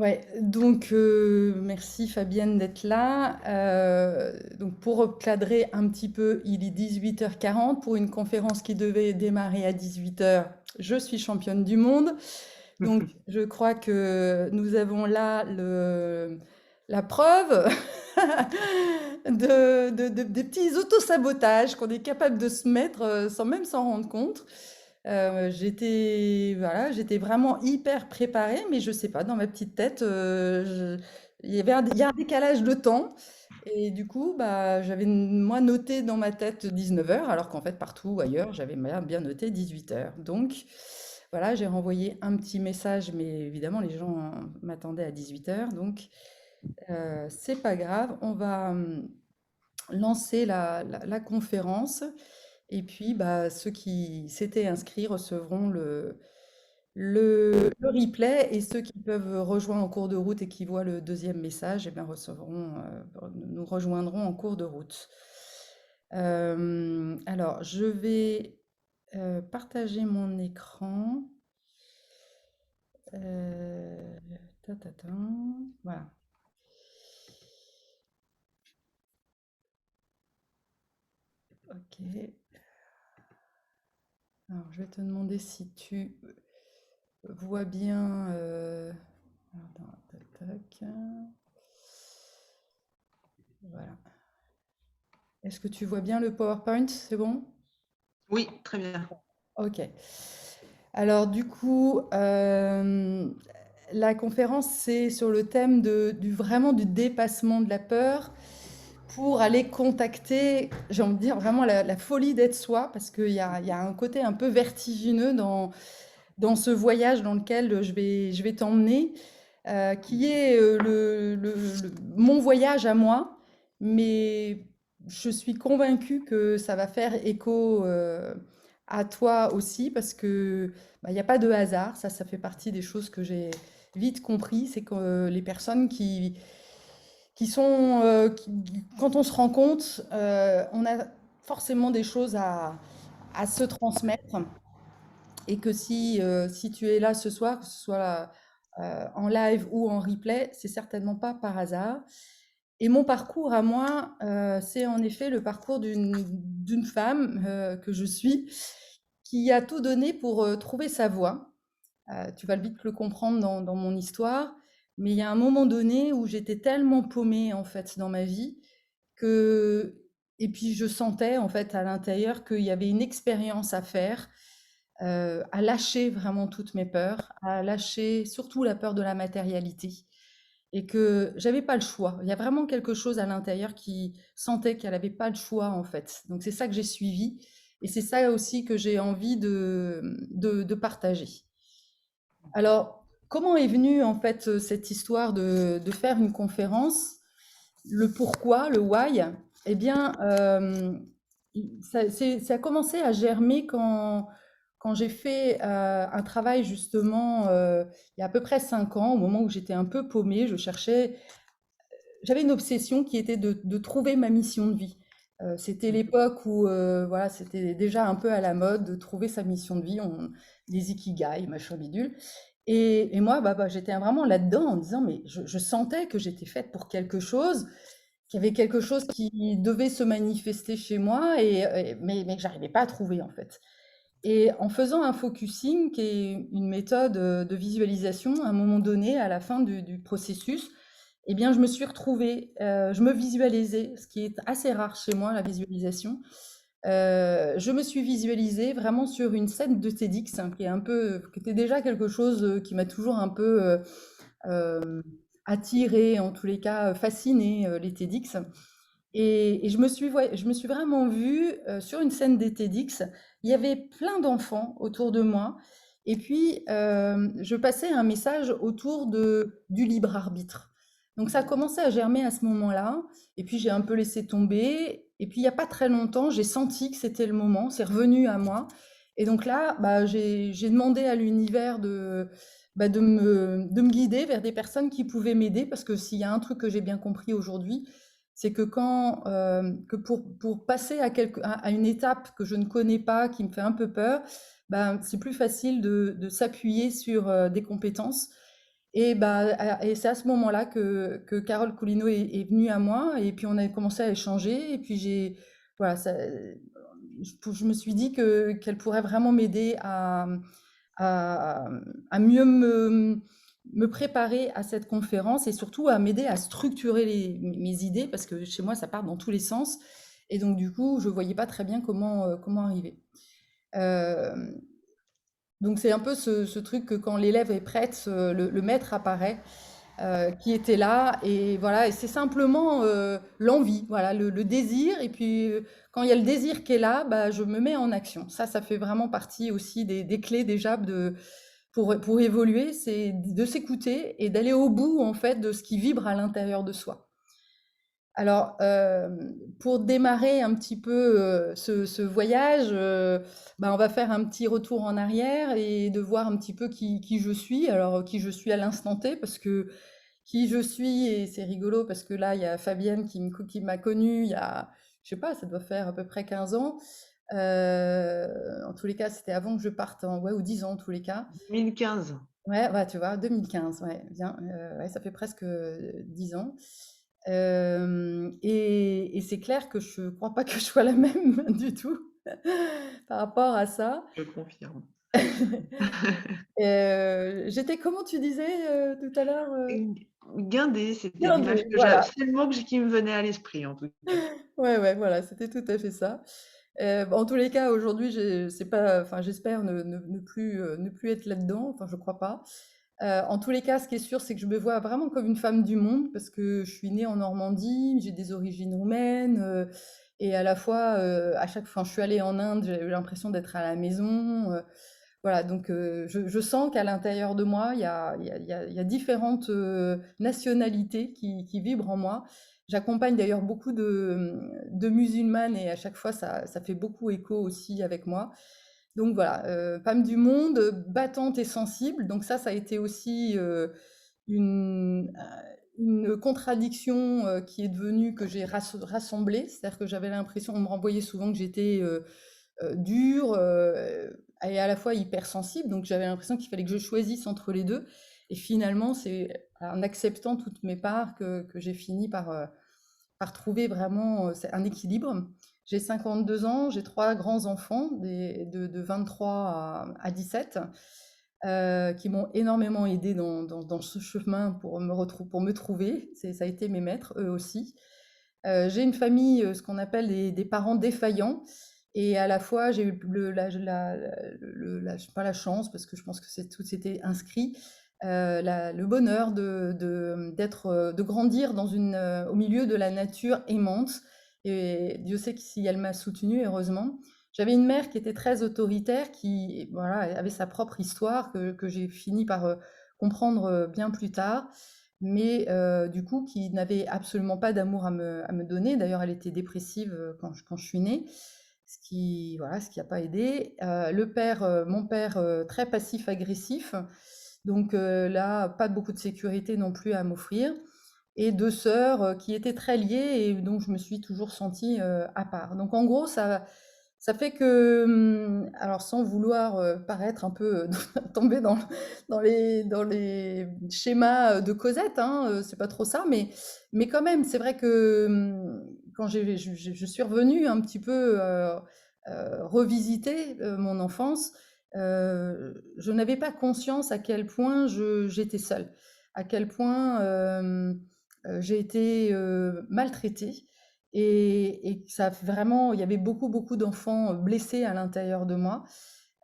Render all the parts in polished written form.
Ouais, donc merci Fabienne d'être là. Donc pour recadrer un petit peu, il est 18h40 pour une conférence qui devait démarrer à 18h. Je suis championne du monde. Donc je crois que nous avons là la preuve des petits autosabotages qu'on est capable de se mettre sans même s'en rendre compte. Voilà, j'étais vraiment hyper préparée, mais je sais pas, dans ma petite tête, il y a un décalage de temps. Et du coup, bah, j'avais moi noté dans ma tête 19h, alors qu'en fait, partout ailleurs, j'avais bien noté 18h. Donc, voilà, j'ai renvoyé un petit message, mais évidemment, les gens m'attendaient à 18h. Donc, c'est pas grave, on va lancer la conférence. Et puis, bah, ceux qui s'étaient inscrits recevront le replay et ceux qui peuvent rejoindre en cours de route et qui voient le deuxième message, eh bien, nous rejoindront en cours de route. Alors, je vais partager mon écran. Euh, ta. Voilà. Ok. Alors, je vais te demander si tu vois bien. Attends, tac, tac. Voilà. Est-ce que tu vois bien le PowerPoint? C'est bon? Oui, très bien. Ok. Alors du coup, la conférence, c'est sur le thème vraiment du dépassement de la peur pour aller contacter, j'ai envie de dire, vraiment la folie d'être soi, parce qu'il y a un côté un peu vertigineux dans ce voyage dans lequel je vais t'emmener, qui est mon voyage à moi, mais je suis convaincue que ça va faire écho à toi aussi, parce que bah, il n'y a pas de hasard, ça fait partie des choses que j'ai vite compris, c'est que les personnes qui sont, quand on se rend compte, on a forcément des choses à se transmettre et que si tu es là ce soir, que ce soit en live ou en replay, c'est certainement pas par hasard. Et mon parcours à moi, c'est en effet le parcours d'une femme que je suis, qui a tout donné pour trouver sa voie. Tu vas vite le comprendre dans mon histoire, mais il y a un moment donné où j'étais tellement paumée en fait dans ma vie que et puis je sentais en fait à l'intérieur qu'il y avait une expérience à faire, à lâcher vraiment toutes mes peurs, à lâcher surtout la peur de la matérialité et que j'avais pas le choix. Il y a vraiment quelque chose à l'intérieur qui sentait qu'elle avait pas le choix en fait. Donc c'est ça que j'ai suivi et c'est ça aussi que j'ai envie de partager. Alors, comment est venue en fait cette histoire de faire une conférence? Le pourquoi, le why? Eh bien, ça a commencé à germer quand j'ai fait un travail justement il y a à peu près 5 ans, au moment où j'étais un peu paumée, j'avais une obsession qui était de trouver ma mission de vie. C'était l'époque où voilà, c'était déjà un peu à la mode de trouver sa mission de vie, les ikigai, machin bidule. Et moi, j'étais vraiment là-dedans en disant, mais je sentais que j'étais faite pour quelque chose, qu'il y avait quelque chose qui devait se manifester chez moi, mais que j'arrivais pas à trouver en fait. Et en faisant un focusing, qui est une méthode de visualisation, à un moment donné, à la fin du processus, eh bien, je me suis retrouvée, je me visualisais, ce qui est assez rare chez moi, la visualisation. Je me suis visualisée vraiment sur une scène de TEDx, hein, qui était déjà quelque chose qui m'a toujours un peu attirée, en tous les cas fascinée, les TEDx. Et je me suis vraiment vue sur une scène des TEDx. Il y avait plein d'enfants autour de moi. Et puis, je passais un message autour du libre arbitre. Donc, ça a commencé à germer à ce moment-là. Et puis, j'ai un peu laissé tomber. Et puis, il n'y a pas très longtemps, j'ai senti que c'était le moment. C'est revenu à moi. Et donc là, j'ai demandé à l'univers de me guider vers des personnes qui pouvaient m'aider. Parce que s'il y a un truc que j'ai bien compris aujourd'hui, c'est que pour passer à une étape que je ne connais pas, qui me fait un peu peur, ben, c'est plus facile de s'appuyer sur des compétences. Et c'est à ce moment-là que Carole Coulineau est venue à moi, et puis on a commencé à échanger, et puis voilà, je me suis dit qu'elle pourrait vraiment m'aider à, à mieux me préparer à cette conférence, et surtout à m'aider à structurer mes idées, parce que chez moi, ça part dans tous les sens. Et donc, du coup, je ne voyais pas très bien comment arriver. Euh, donc, c'est un peu ce truc que quand l'élève est prête, le maître apparaît, qui était là. Et voilà, et c'est simplement l'envie, voilà, le désir. Et puis, quand il y a le désir qui est là, bah, je me mets en action. Ça fait vraiment partie aussi des clés déjà pour évoluer, c'est de s'écouter et d'aller au bout en fait de ce qui vibre à l'intérieur de soi. Alors, pour démarrer un petit peu ce voyage, bah, on va faire un petit retour en arrière et de voir un petit peu qui je suis. Alors, qui je suis à l'instant T, parce que qui je suis, et c'est rigolo parce que là, il y a Fabienne qui m'a connue il y a, je sais pas, ça doit faire à peu près 15 ans. En tous les cas, c'était avant que je parte, ouais, ou 10 ans en tous les cas. 2015. Ouais, ouais, tu vois, 2015, ouais, bien, ouais, ça fait presque 10 ans. Et c'est clair que je crois pas que je sois la même du tout par rapport à ça. Je confirme. J'étais, comment tu disais tout à l'heure, Guindée, c'était l'image blindée, que voilà. c'est le mot qui me venait à l'esprit, en tout cas. Ouais, ouais, voilà, c'était tout à fait ça. En tous les cas, aujourd'hui, c'est pas, enfin, j'espère ne plus être là-dedans. Enfin, je crois pas. En tous les cas, ce qui est sûr, c'est que je me vois vraiment comme une femme du monde, parce que je suis née en Normandie, j'ai des origines roumaines, et à la fois, à chaque fois, je suis allée en Inde, j'ai eu l'impression d'être à la maison. Voilà, donc je sens qu'à l'intérieur de moi, il y a différentes nationalités qui vibrent en moi. J'accompagne d'ailleurs beaucoup de musulmanes, et à chaque fois, ça fait beaucoup écho aussi avec moi. Donc voilà, femme du monde, battante et sensible. Donc ça a été aussi une, une contradiction qui est devenue, que j'ai rassemblée. C'est-à-dire que j'avais l'impression, on me renvoyait souvent que j'étais dure et à la fois hypersensible. Donc j'avais l'impression qu'il fallait que je choisisse entre les deux. Et finalement, c'est en acceptant toutes mes parts que j'ai fini par trouver vraiment un équilibre. J'ai 52 ans, j'ai trois grands-enfants de 23 à 17, qui m'ont énormément aidé dans ce chemin pour me trouver. Ça a été mes maîtres, eux aussi. J'ai une famille, ce qu'on appelle des parents défaillants. Et à la fois, j'ai eu pas la chance, parce que je pense que tout s'était inscrit, le bonheur de grandir au milieu de la nature aimante. Et Dieu sait que si elle m'a soutenue, heureusement. J'avais une mère qui était très autoritaire, qui voilà, avait sa propre histoire que j'ai fini par comprendre bien plus tard, mais du coup, qui n'avait absolument pas d'amour à me donner. D'ailleurs, elle était dépressive quand je suis née, voilà, ce qui n'a pas aidé. Mon père, très passif-agressif, donc là, pas beaucoup de sécurité non plus à m'offrir. Et deux sœurs qui étaient très liées, et dont je me suis toujours sentie à part. Donc en gros, ça fait que, alors sans vouloir paraître un peu tomber dans les schémas de Cosette, hein, c'est pas trop ça, mais quand même, c'est vrai que quand je suis revenue un petit peu revisiter mon enfance, je n'avais pas conscience à quel point j'étais seule, à quel point j'ai été maltraitée, et que ça vraiment, il y avait beaucoup, beaucoup d'enfants blessés à l'intérieur de moi,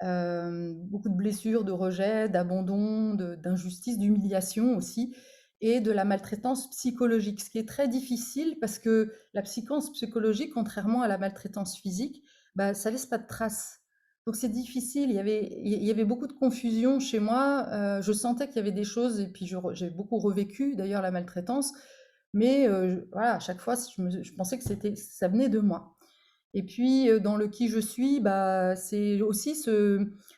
beaucoup de blessures, de rejet, d'abandon, d'injustice, d'humiliation aussi, et de la maltraitance psychologique, ce qui est très difficile, parce que la psychance psychologique, contrairement à la maltraitance physique, bah, ça laisse pas de traces. Donc c'est difficile, il y avait beaucoup de confusion chez moi, je sentais qu'il y avait des choses, et puis j'ai beaucoup revécu d'ailleurs la maltraitance, mais voilà, à chaque fois, je pensais que ça venait de moi. Et puis, dans le qui je suis, bah, c'est aussi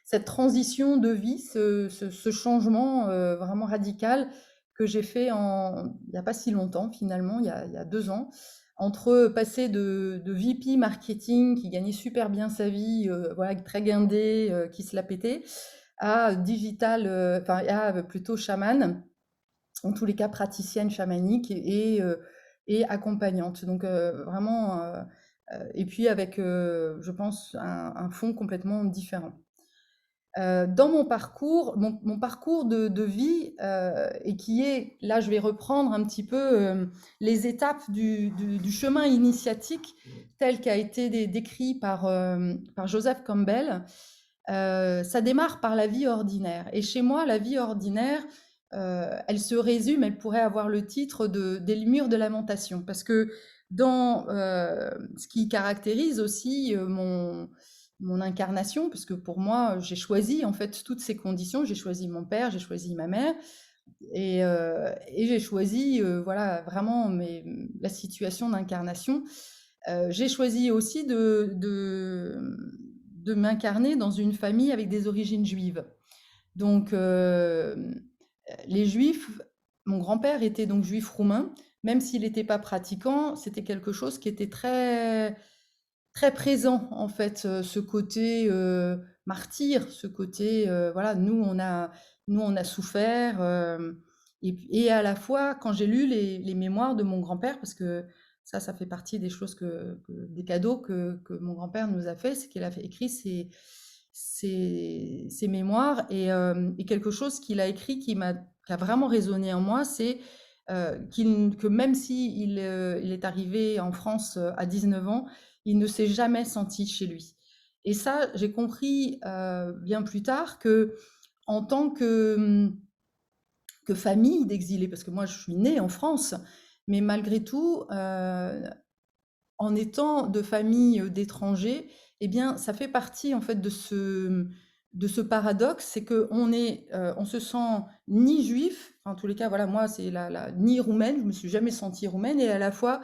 cette transition de vie, ce changement vraiment radical que j'ai fait il n'y a pas si longtemps, finalement, il y a 2 ans, entre passer de VP marketing qui gagnait super bien sa vie, voilà, très guindé, qui se la pétait, à digital, enfin, à plutôt chaman. en tous les cas praticienne chamanique et accompagnante. Donc vraiment, et puis avec, je pense, un fond complètement différent. Dans mon parcours, mon parcours de vie, et qui est, là je vais reprendre un petit peu les étapes du chemin initiatique tel qu'a été décrit par Joseph Campbell. Ça démarre par la vie ordinaire. Et chez moi, la vie ordinaire, elle se résume, elle pourrait avoir le titre des murs de lamentation. Parce que dans ce qui caractérise aussi mon incarnation, parce que pour moi, j'ai choisi en fait toutes ces conditions. J'ai choisi mon père, j'ai choisi ma mère, et j'ai choisi voilà, vraiment la situation d'incarnation. J'ai choisi aussi de m'incarner dans une famille avec des origines juives. Donc, les juifs, mon grand-père était donc juif roumain, même s'il n'était pas pratiquant, c'était quelque chose qui était très, très présent, en fait, ce côté martyr, ce côté, voilà, nous, on a souffert. Et à la fois, quand j'ai lu les mémoires de mon grand-père, parce que ça fait partie des choses des cadeaux que mon grand-père nous a fait, c'est qu'il a écrit ses mémoires. Et quelque chose qu'il a écrit qui a vraiment résonné en moi, c'est que même s'il il est arrivé en France à 19 ans, il ne s'est jamais senti chez lui. Et ça, j'ai compris bien plus tard que, en tant que famille d'exilés, parce que moi je suis née en France, mais malgré tout, en étant de famille d'étrangers, eh bien, ça fait partie en fait de ce paradoxe, c'est on se sent ni juif, enfin, en tous les cas, voilà, moi c'est ni roumaine, je me suis jamais sentie roumaine, et à la fois,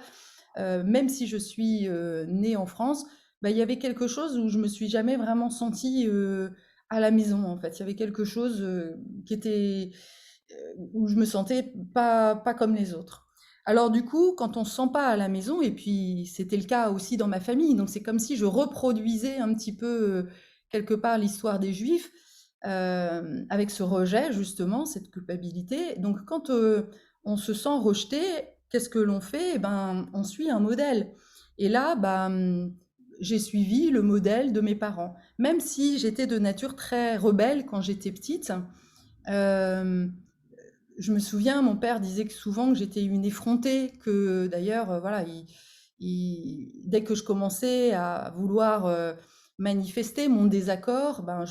même si je suis née en France, bah, il y avait quelque chose où je me suis jamais vraiment sentie à la maison en fait. Il y avait quelque chose qui était où je me sentais pas comme les autres. Alors du coup, quand on se sent pas à la maison, et puis c'était le cas aussi dans ma famille, donc c'est comme si je reproduisais un petit peu quelque part l'histoire des Juifs, avec ce rejet justement, cette culpabilité. Donc quand on se sent rejeté, qu'est-ce que l'on fait? Eh ben, on suit un modèle. Et là, bah, j'ai suivi le modèle de mes parents. Même si j'étais de nature très rebelle quand j'étais petite, euh, je me souviens, mon père disait que souvent que j'étais une effrontée, que d'ailleurs, voilà, dès que je commençais à vouloir manifester mon désaccord, ben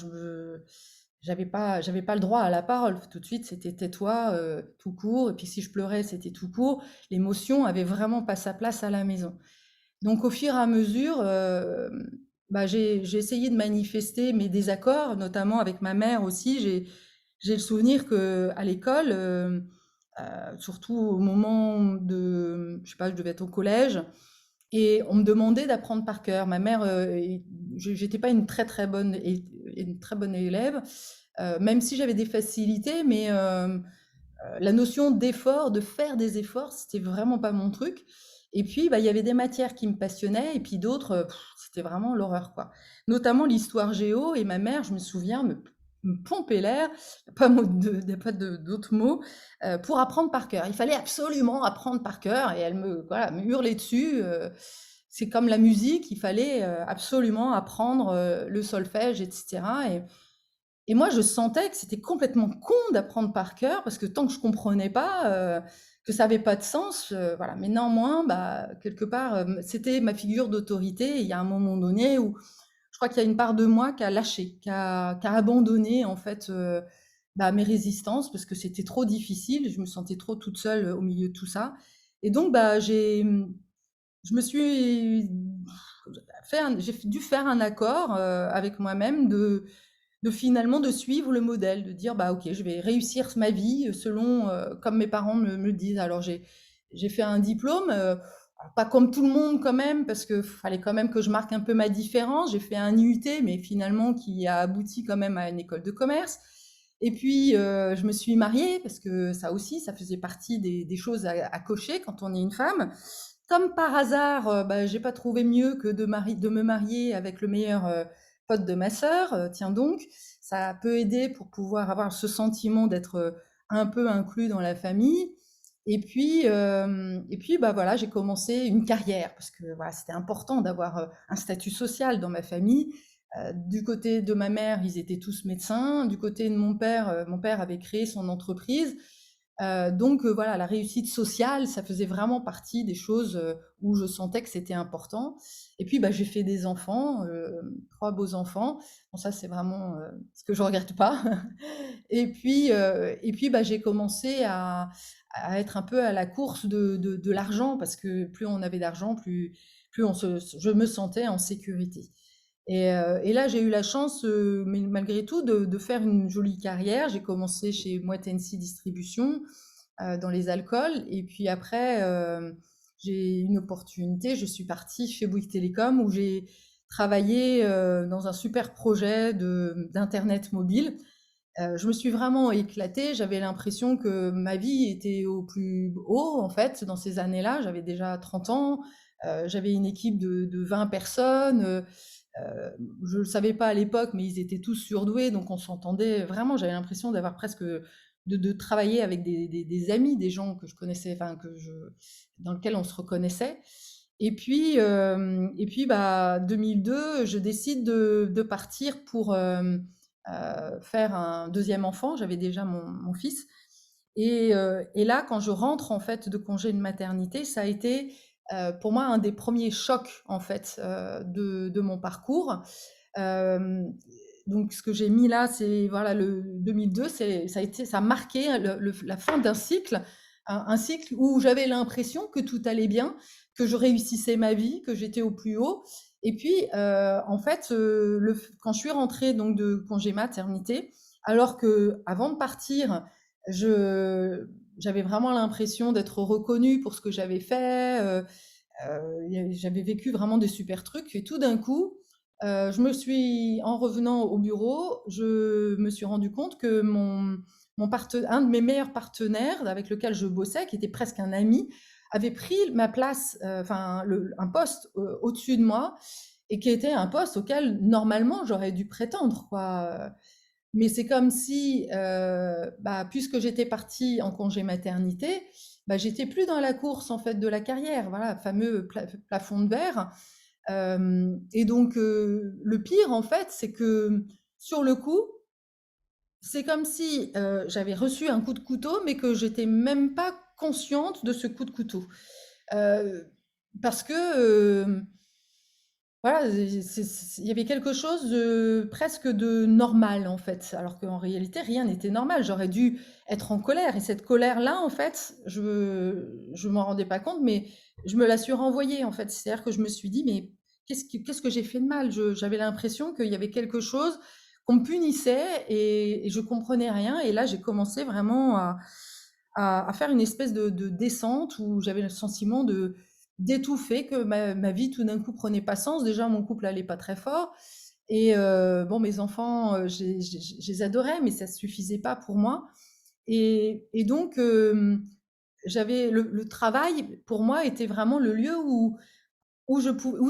j'avais pas le droit à la parole. Tout de suite, c'était tais-toi, tout court. Et puis si je pleurais, c'était tout court. L'émotion avait vraiment pas sa place à la maison. Donc au fur et à mesure, bah, j'ai essayé de manifester mes désaccords, notamment avec ma mère aussi. J'ai le souvenir que à l'école, surtout au moment je sais pas, je devais être au collège, et on me demandait d'apprendre par cœur. Ma mère, j'étais pas une très très bonne une très bonne élève, même si j'avais des facilités, mais la notion d'effort, de faire des efforts, c'était vraiment pas mon truc. Et puis, bah, il y avait des matières qui me passionnaient, et puis d'autres, c'était vraiment l'horreur, quoi. Notamment l'histoire géo, et ma mère, je me souviens, me pompait l'air, pas pas d'autres mots, pour apprendre par cœur. Il fallait absolument apprendre par cœur, et elle voilà, me hurlait dessus. C'est comme la musique, il fallait absolument apprendre le solfège, etc. Et moi, je sentais que c'était complètement con d'apprendre par cœur, parce que tant que je comprenais pas, que ça avait pas de sens, voilà. Mais néanmoins, bah, quelque part, c'était ma figure d'autorité. Et il y a un moment donné où je crois qu'il y a une part de moi qui a lâché, qui a abandonné en fait, bah, mes résistances, parce que c'était trop difficile. Je me sentais trop toute seule au milieu de tout ça. Et donc, bah, je me suis j'ai dû faire un accord avec moi-même finalement de suivre le modèle, de dire bah ok, je vais réussir ma vie selon comme mes parents me le disent. Alors j'ai fait un diplôme, alors pas comme tout le monde quand même, parce que fallait quand même que je marque un peu ma différence. J'ai fait un IUT, mais finalement qui a abouti quand même à une école de commerce. Et puis je me suis mariée, parce que ça aussi, ça faisait partie des choses à cocher quand on est une femme. Comme par hasard, bah, j'ai pas trouvé mieux que de me marier avec le meilleur pote de ma sœur, tiens donc. Ça peut aider pour pouvoir avoir ce sentiment d'être un peu inclus dans la famille. Et puis bah voilà, j'ai commencé une carrière parce que voilà, c'était important d'avoir un statut social dans ma famille. Du côté de ma mère, ils étaient tous médecins. Du côté de mon père avait créé son entreprise. Donc voilà, la réussite sociale, ça faisait vraiment partie des choses où je sentais que c'était important. Et puis bah, j'ai fait des enfants, 3 beaux enfants. Bon, ça c'est vraiment ce que je regrette pas. Et puis bah, j'ai commencé à être un peu à la course de l'argent parce que plus on avait d'argent, plus je me sentais en sécurité. Et là, j'ai eu la chance, mais malgré tout, de faire une jolie carrière. J'ai commencé chez Moët Hennessy Distribution dans les alcools. Et puis après, j'ai eu une opportunité. Je suis partie chez Bouygues Télécom où j'ai travaillé dans un super projet d'Internet mobile. Je me suis vraiment éclatée. J'avais l'impression que ma vie était au plus haut, en fait, dans ces années-là. J'avais déjà 30 ans. J'avais une équipe de 20 personnes. Je ne le savais pas à l'époque, mais ils étaient tous surdoués, donc on s'entendait vraiment. J'avais l'impression d'avoir presque de travailler avec des amis, des gens que je connaissais, enfin dans lesquels on se reconnaissait. Et puis bah, 2002, je décide de partir pour faire un deuxième enfant. J'avais déjà mon fils. Et là, quand je rentre en fait de congé de maternité, ça a été pour moi un des premiers chocs en fait de mon parcours. Euh, donc ce que j'ai mis là, c'est voilà le 2002, ça a marqué la fin d'un cycle, un cycle où j'avais l'impression que tout allait bien, que je réussissais ma vie, que j'étais au plus haut. Et puis en fait, quand je suis rentrée donc de congé maternité, alors que avant de partir, j'avais vraiment l'impression d'être reconnue pour ce que j'avais fait. J'avais vécu vraiment des super trucs. Et tout d'un coup, en revenant au bureau, je me suis rendu compte que un de mes meilleurs partenaires avec lequel je bossais, qui était presque un ami, avait pris ma place, enfin un poste au-dessus de moi, et qui était un poste auquel normalement j'aurais dû prétendre, quoi. Mais c'est comme si, bah, puisque j'étais partie en congé maternité, bah, j'étais plus dans la course en fait de la carrière, voilà, fameux plafond de verre. Et donc le pire en fait, c'est que sur le coup, c'est comme si j'avais reçu un coup de couteau, mais que j'étais même pas consciente de ce coup de couteau. Euh, Parce que voilà, il y avait quelque chose de presque de normal en fait, alors qu'en réalité rien n'était normal. J'aurais dû être en colère et cette colère-là, en fait, je m'en rendais pas compte, mais je me la suis renvoyée en fait. C'est-à-dire que je me suis dit, mais qu'est-ce que j'ai fait de mal? J'avais l'impression qu'il y avait quelque chose qu'on me punissait et je comprenais rien. Et là, j'ai commencé vraiment à faire une espèce de descente où j'avais le sentiment d'étouffer, que ma vie tout d'un coup prenait pas sens. Déjà, mon couple allait pas très fort. Et bon, mes enfants, je les adorais, mais ça suffisait pas pour moi. Et donc, le travail, pour moi, était vraiment le lieu où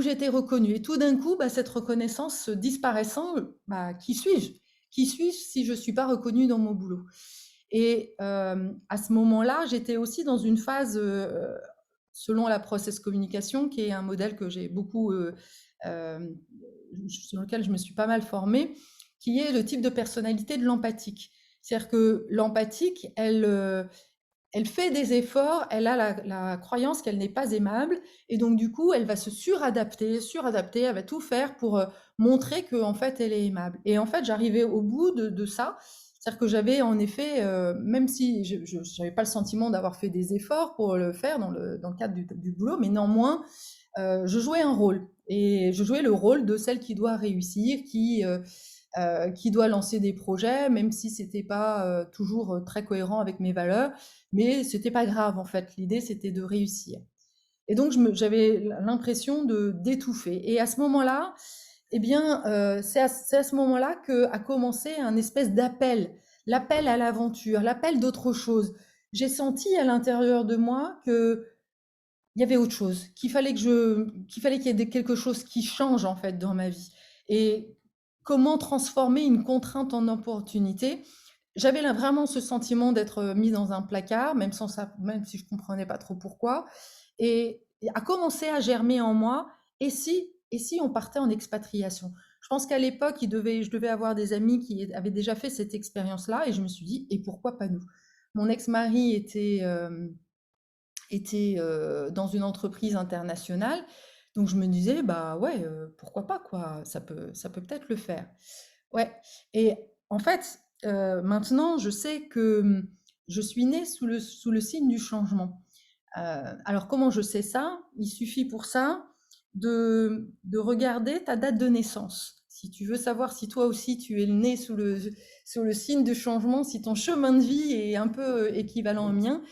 j'étais reconnue. Et tout d'un coup, bah, cette reconnaissance disparaissant, bah, qui suis-je? Qui suis-je si je ne suis pas reconnue dans mon boulot? Et à ce moment-là, j'étais aussi dans une phase, selon la process communication, qui est un modèle que j'ai beaucoup, sur lequel je me suis pas mal formée, qui est le type de personnalité de l'empathique. C'est-à-dire que l'empathique, elle fait des efforts, elle a la croyance qu'elle n'est pas aimable, et donc du coup, elle va se suradapter, elle va tout faire pour montrer qu'en fait, elle est aimable. Et en fait, j'arrivais au bout de ça, c'est-à-dire que j'avais en effet, même si je n'avais pas le sentiment d'avoir fait des efforts pour le faire dans le cadre du boulot, mais néanmoins, je jouais un rôle. Et je jouais le rôle de celle qui doit réussir, qui doit lancer des projets, même si c'était pas toujours très cohérent avec mes valeurs, mais c'était pas grave en fait. L'idée c'était de réussir. Et donc j'avais l'impression d'étouffer. Et à ce moment-là, eh bien, c'est à ce moment-là que a commencé un espèce d'appel, l'appel à l'aventure, l'appel d'autre chose. J'ai senti à l'intérieur de moi que il y avait autre chose, qu'il fallait qu'il y ait quelque chose qui change en fait dans ma vie. Et comment transformer une contrainte en opportunité? j'avais là vraiment ce sentiment d'être mis dans un placard, même si je comprenais pas trop pourquoi, et a commencé à germer en moi. Et si on partait en expatriation? Je pense qu'à l'époque, je devais avoir des amis qui avaient déjà fait cette expérience-là, et je me suis dit, et pourquoi pas nous? Mon ex-mari était dans une entreprise internationale, donc je me disais, bah ouais, pourquoi pas quoi, ça peut peut-être le faire. Ouais. Et en fait, maintenant, je sais que je suis née sous le signe du changement. Alors, comment je sais ça? Il suffit pour ça de regarder ta date de naissance. Si tu veux savoir si toi aussi tu es né sous le signe du changement, si ton chemin de vie est un peu équivalent au mien,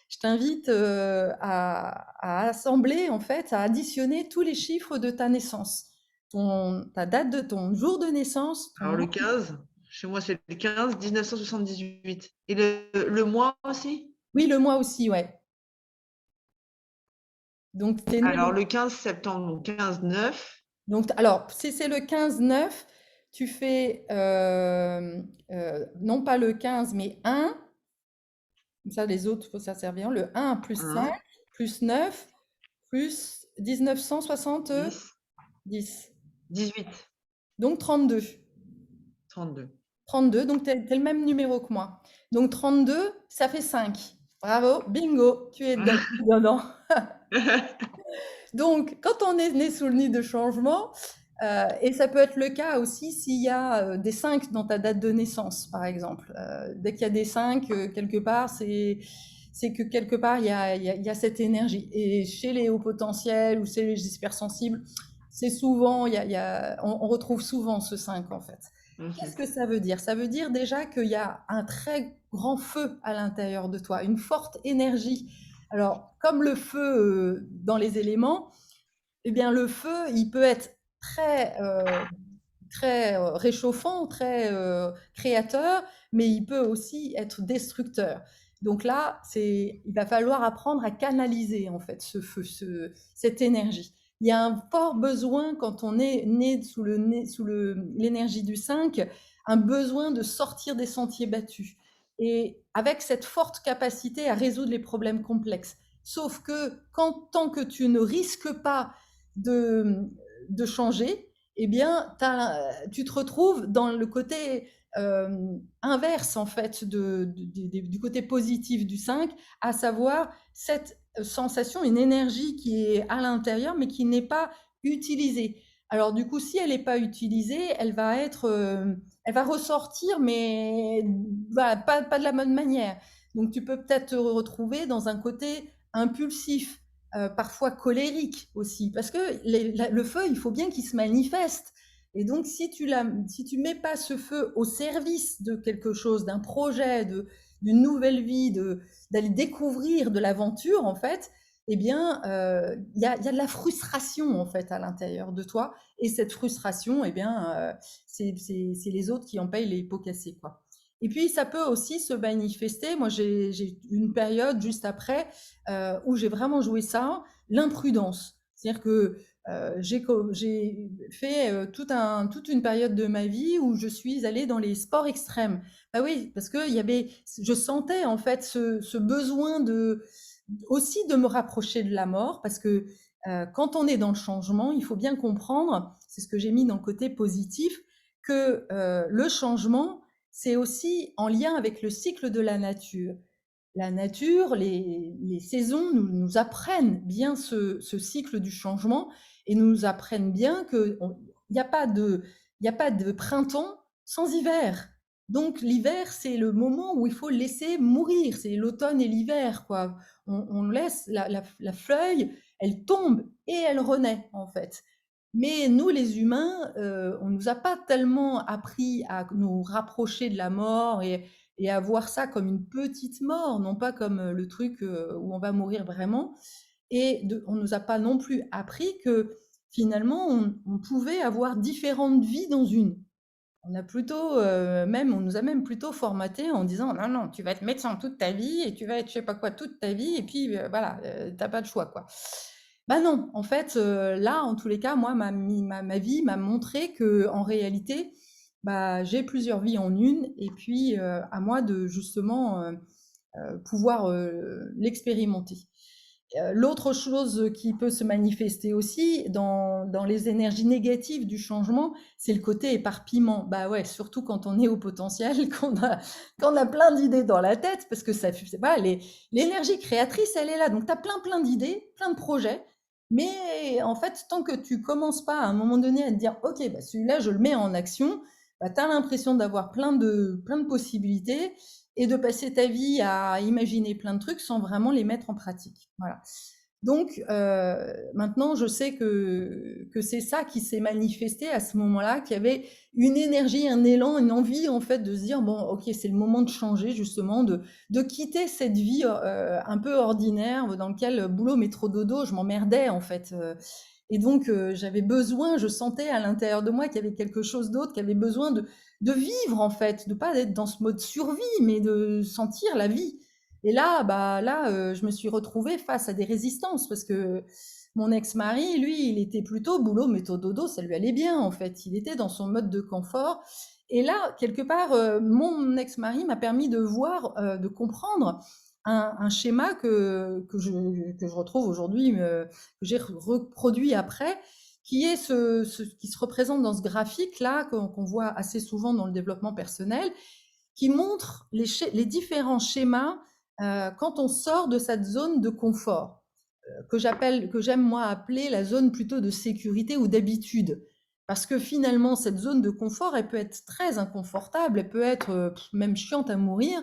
je t'invite à assembler, en fait, à additionner tous les chiffres de ta naissance. Ta date de ton jour de naissance, Alors le 15, chez moi c'est le 15 1978. Et le mois aussi? oui, le mois aussi, ouais. Donc, t'es né Alors le 15 septembre, donc 15-9. donc, alors, si c'est le 15-9, tu fais non pas le 15, mais 1. Comme ça, les autres, faut ça servir. Le 1 plus 5 1, plus 9 plus 1970. 10, 18, Donc 32. 32. 32, donc tu es le même numéro que moi. Donc 32, ça fait 5. Bravo, bingo, tu es dedans. Donc, quand on est né sous le nid de changement, et ça peut être le cas aussi s'il y a des 5 dans ta date de naissance, par exemple. Dès qu'il y a des 5 quelque part, c'est que quelque part, il y a cette énergie. Et chez les hauts potentiels ou chez les hypersensibles, c'est souvent, on retrouve souvent ce 5 en fait. Qu'est-ce que Ok. ça veut dire? Ça veut dire déjà qu'il y a un très grand feu à l'intérieur de toi, une forte énergie. Alors, comme le feu dans les éléments, eh bien, le feu, il peut être très réchauffant, très créateur, mais il peut aussi être destructeur. Donc là, il va falloir apprendre à canaliser en fait ce feu, cette énergie. Il y a un fort besoin quand on est né sous l'énergie du 5, un besoin de sortir des sentiers battus. Et avec cette forte capacité à résoudre les problèmes complexes. Sauf que tant que tu ne risques pas de changer, eh bien, tu te retrouves dans le côté inverse, en fait, du côté positif du 5, à savoir cette sensation, une énergie qui est à l'intérieur, mais qui n'est pas utilisée. Alors, du coup, si elle n'est pas utilisée, elle va ressortir, mais voilà, pas de la bonne manière. Donc, tu peux peut-être te retrouver dans un côté impulsif, parfois colérique aussi, parce que le feu, il faut bien qu'il se manifeste. Et donc, si tu mets pas ce feu au service de quelque chose, d'un projet, d'une nouvelle vie, d'aller découvrir de l'aventure, en fait, eh bien, il y a de la frustration, en fait, à l'intérieur de toi. Et cette frustration, eh bien, c'est les autres qui en payent les pots cassés, quoi. Et puis, ça peut aussi se manifester. Moi, j'ai une période juste après où j'ai vraiment joué ça, l'imprudence. C'est-à-dire que j'ai fait toute une période de ma vie où je suis allée dans les sports extrêmes. Ah oui, parce que je sentais en fait ce besoin aussi de me rapprocher de la mort, parce que quand on est dans le changement, il faut bien comprendre, c'est ce que j'ai mis dans le côté positif, que le changement, c'est aussi en lien avec le cycle de la nature. La nature, les saisons nous apprennent bien ce cycle du changement, et nous apprennent bien qu'il n'y a pas de printemps sans hiver. Donc l'hiver, c'est le moment où il faut laisser mourir, c'est l'automne et l'hiver, quoi. On laisse la feuille, elle tombe et elle renaît, en fait. Mais nous, les humains, on nous a pas tellement appris à nous rapprocher de la mort et à voir ça comme une petite mort, non pas comme le truc où on va mourir vraiment. On nous a pas non plus appris que finalement, on pouvait avoir différentes vies dans une. On nous a même plutôt formaté en disant non, non, tu vas être médecin toute ta vie et tu vas être je sais pas quoi toute ta vie et puis voilà, t'as pas de choix quoi. Bah non, en fait, là, en tous les cas, moi, ma vie m'a montré que en réalité, bah, j'ai plusieurs vies en une, et puis à moi de justement pouvoir l'expérimenter. L'autre chose qui peut se manifester aussi dans les énergies négatives du changement, c'est le côté éparpillement. Bah ouais, surtout quand on est au potentiel, qu'on a plein d'idées dans la tête, parce que ça, c'est pas, l'énergie créatrice, elle est là. Donc tu as plein d'idées, plein de projets, mais en fait, tant que tu commences pas à un moment donné à te dire, ok, bah celui-là, je le mets en action, bah, tu as l'impression d'avoir plein de possibilités et de passer ta vie à imaginer plein de trucs sans vraiment les mettre en pratique. Voilà. Donc maintenant, je sais que c'est ça qui s'est manifesté à ce moment-là, qu'il y avait une énergie, un élan, une envie en fait de se dire bon, ok, c'est le moment de changer justement, de quitter cette vie un peu ordinaire dans laquelle boulot, métro, dodo, je m'emmerdais en fait. Et donc j'avais besoin, je sentais à l'intérieur de moi qu'il y avait quelque chose d'autre, qui avait besoin de vivre en fait, de pas être dans ce mode survie, mais de sentir la vie. Et là, bah là, je me suis retrouvée face à des résistances parce que mon ex-mari, lui, il était plutôt boulot, métro, dodo, ça lui allait bien en fait. Il était dans son mode de confort. Et là, quelque part, mon ex-mari m'a permis de voir, de comprendre un schéma que je retrouve aujourd'hui, que j'ai reproduit après, qui est qui se représente dans ce graphique-là, qu'on voit assez souvent dans le développement personnel, qui montre les différents schémas quand on sort de cette zone de confort, que j'aime moi appeler la zone plutôt de sécurité ou d'habitude. Parce que finalement, cette zone de confort, elle peut être très inconfortable, elle peut être même chiante à mourir,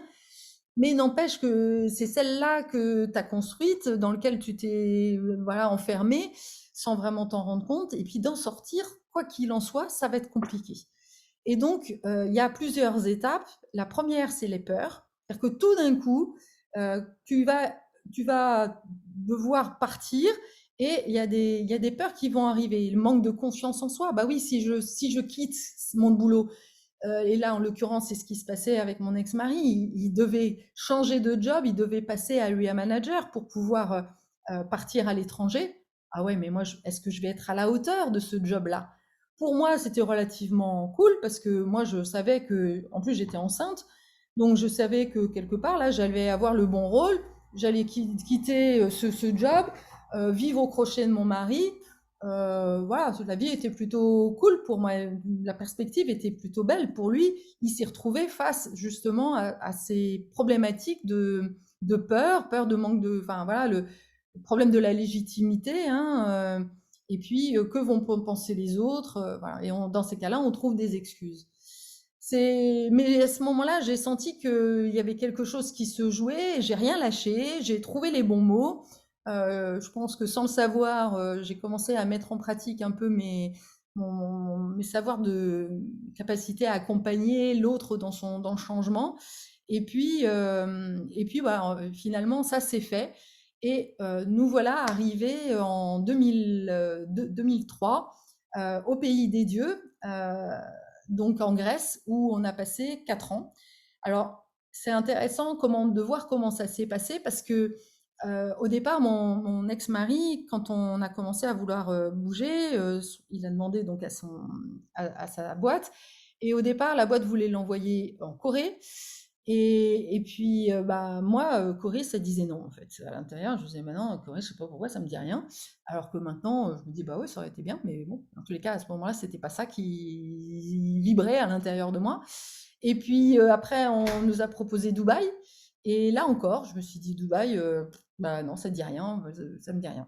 mais n'empêche que c'est celle-là que tu as construite, dans laquelle tu t'es voilà, enfermé, sans vraiment t'en rendre compte. Et puis d'en sortir, quoi qu'il en soit, ça va être compliqué. Et donc, il y a plusieurs étapes. La première, c'est les peurs. C'est-à-dire que tout d'un coup, tu vas devoir partir et il y a des peurs qui vont arriver. Le manque de confiance en soi. Bah oui, si je quitte mon boulot, et là, en l'occurrence, c'est ce qui se passait avec mon ex-mari. Il devait changer de job, il devait passer à area manager pour pouvoir partir à l'étranger. Ah ouais, mais moi, est-ce que je vais être à la hauteur de ce job-là? Pour moi, c'était relativement cool parce que moi, je savais que, en plus, j'étais enceinte, donc je savais que quelque part, là, j'allais avoir le bon rôle, j'allais quitter ce job, vivre au crochet de mon mari. Voilà, la vie était plutôt cool pour moi, la perspective était plutôt belle pour lui. Il s'est retrouvé face justement à ces problématiques de peur de manque de, enfin voilà, le problème de la légitimité, hein, et puis que vont penser les autres, voilà. Et dans ces cas-là, on trouve des excuses. Mais à ce moment-là, j'ai senti qu'il y avait quelque chose qui se jouait. J'ai rien lâché, j'ai trouvé les bons mots. Je pense que sans le savoir, j'ai commencé à mettre en pratique un peu mes savoirs de capacité à accompagner l'autre dans le changement. Et puis bah, finalement, ça s'est fait. Et nous voilà arrivés en 2003 au pays des dieux, donc en Grèce, où on a passé 4 ans. Alors, c'est intéressant de voir comment ça s'est passé parce que au départ, mon ex-mari, quand on a commencé à vouloir bouger, il a demandé donc à sa boîte. Et au départ, la boîte voulait l'envoyer en Corée. Et puis, bah, moi, Corée, ça disait non, en fait. À l'intérieur, je disais, mais non, Corée, je sais pas pourquoi, ça me dit rien. Alors que maintenant, je me dis, bah ouais, ça aurait été bien, mais bon, en tous les cas, à ce moment-là, c'était pas ça qui vibrait à l'intérieur de moi. Et puis, après, on nous a proposé Dubaï. Et là encore, je me suis dit, Dubaï, bah non, ça dit rien, ça me dit rien.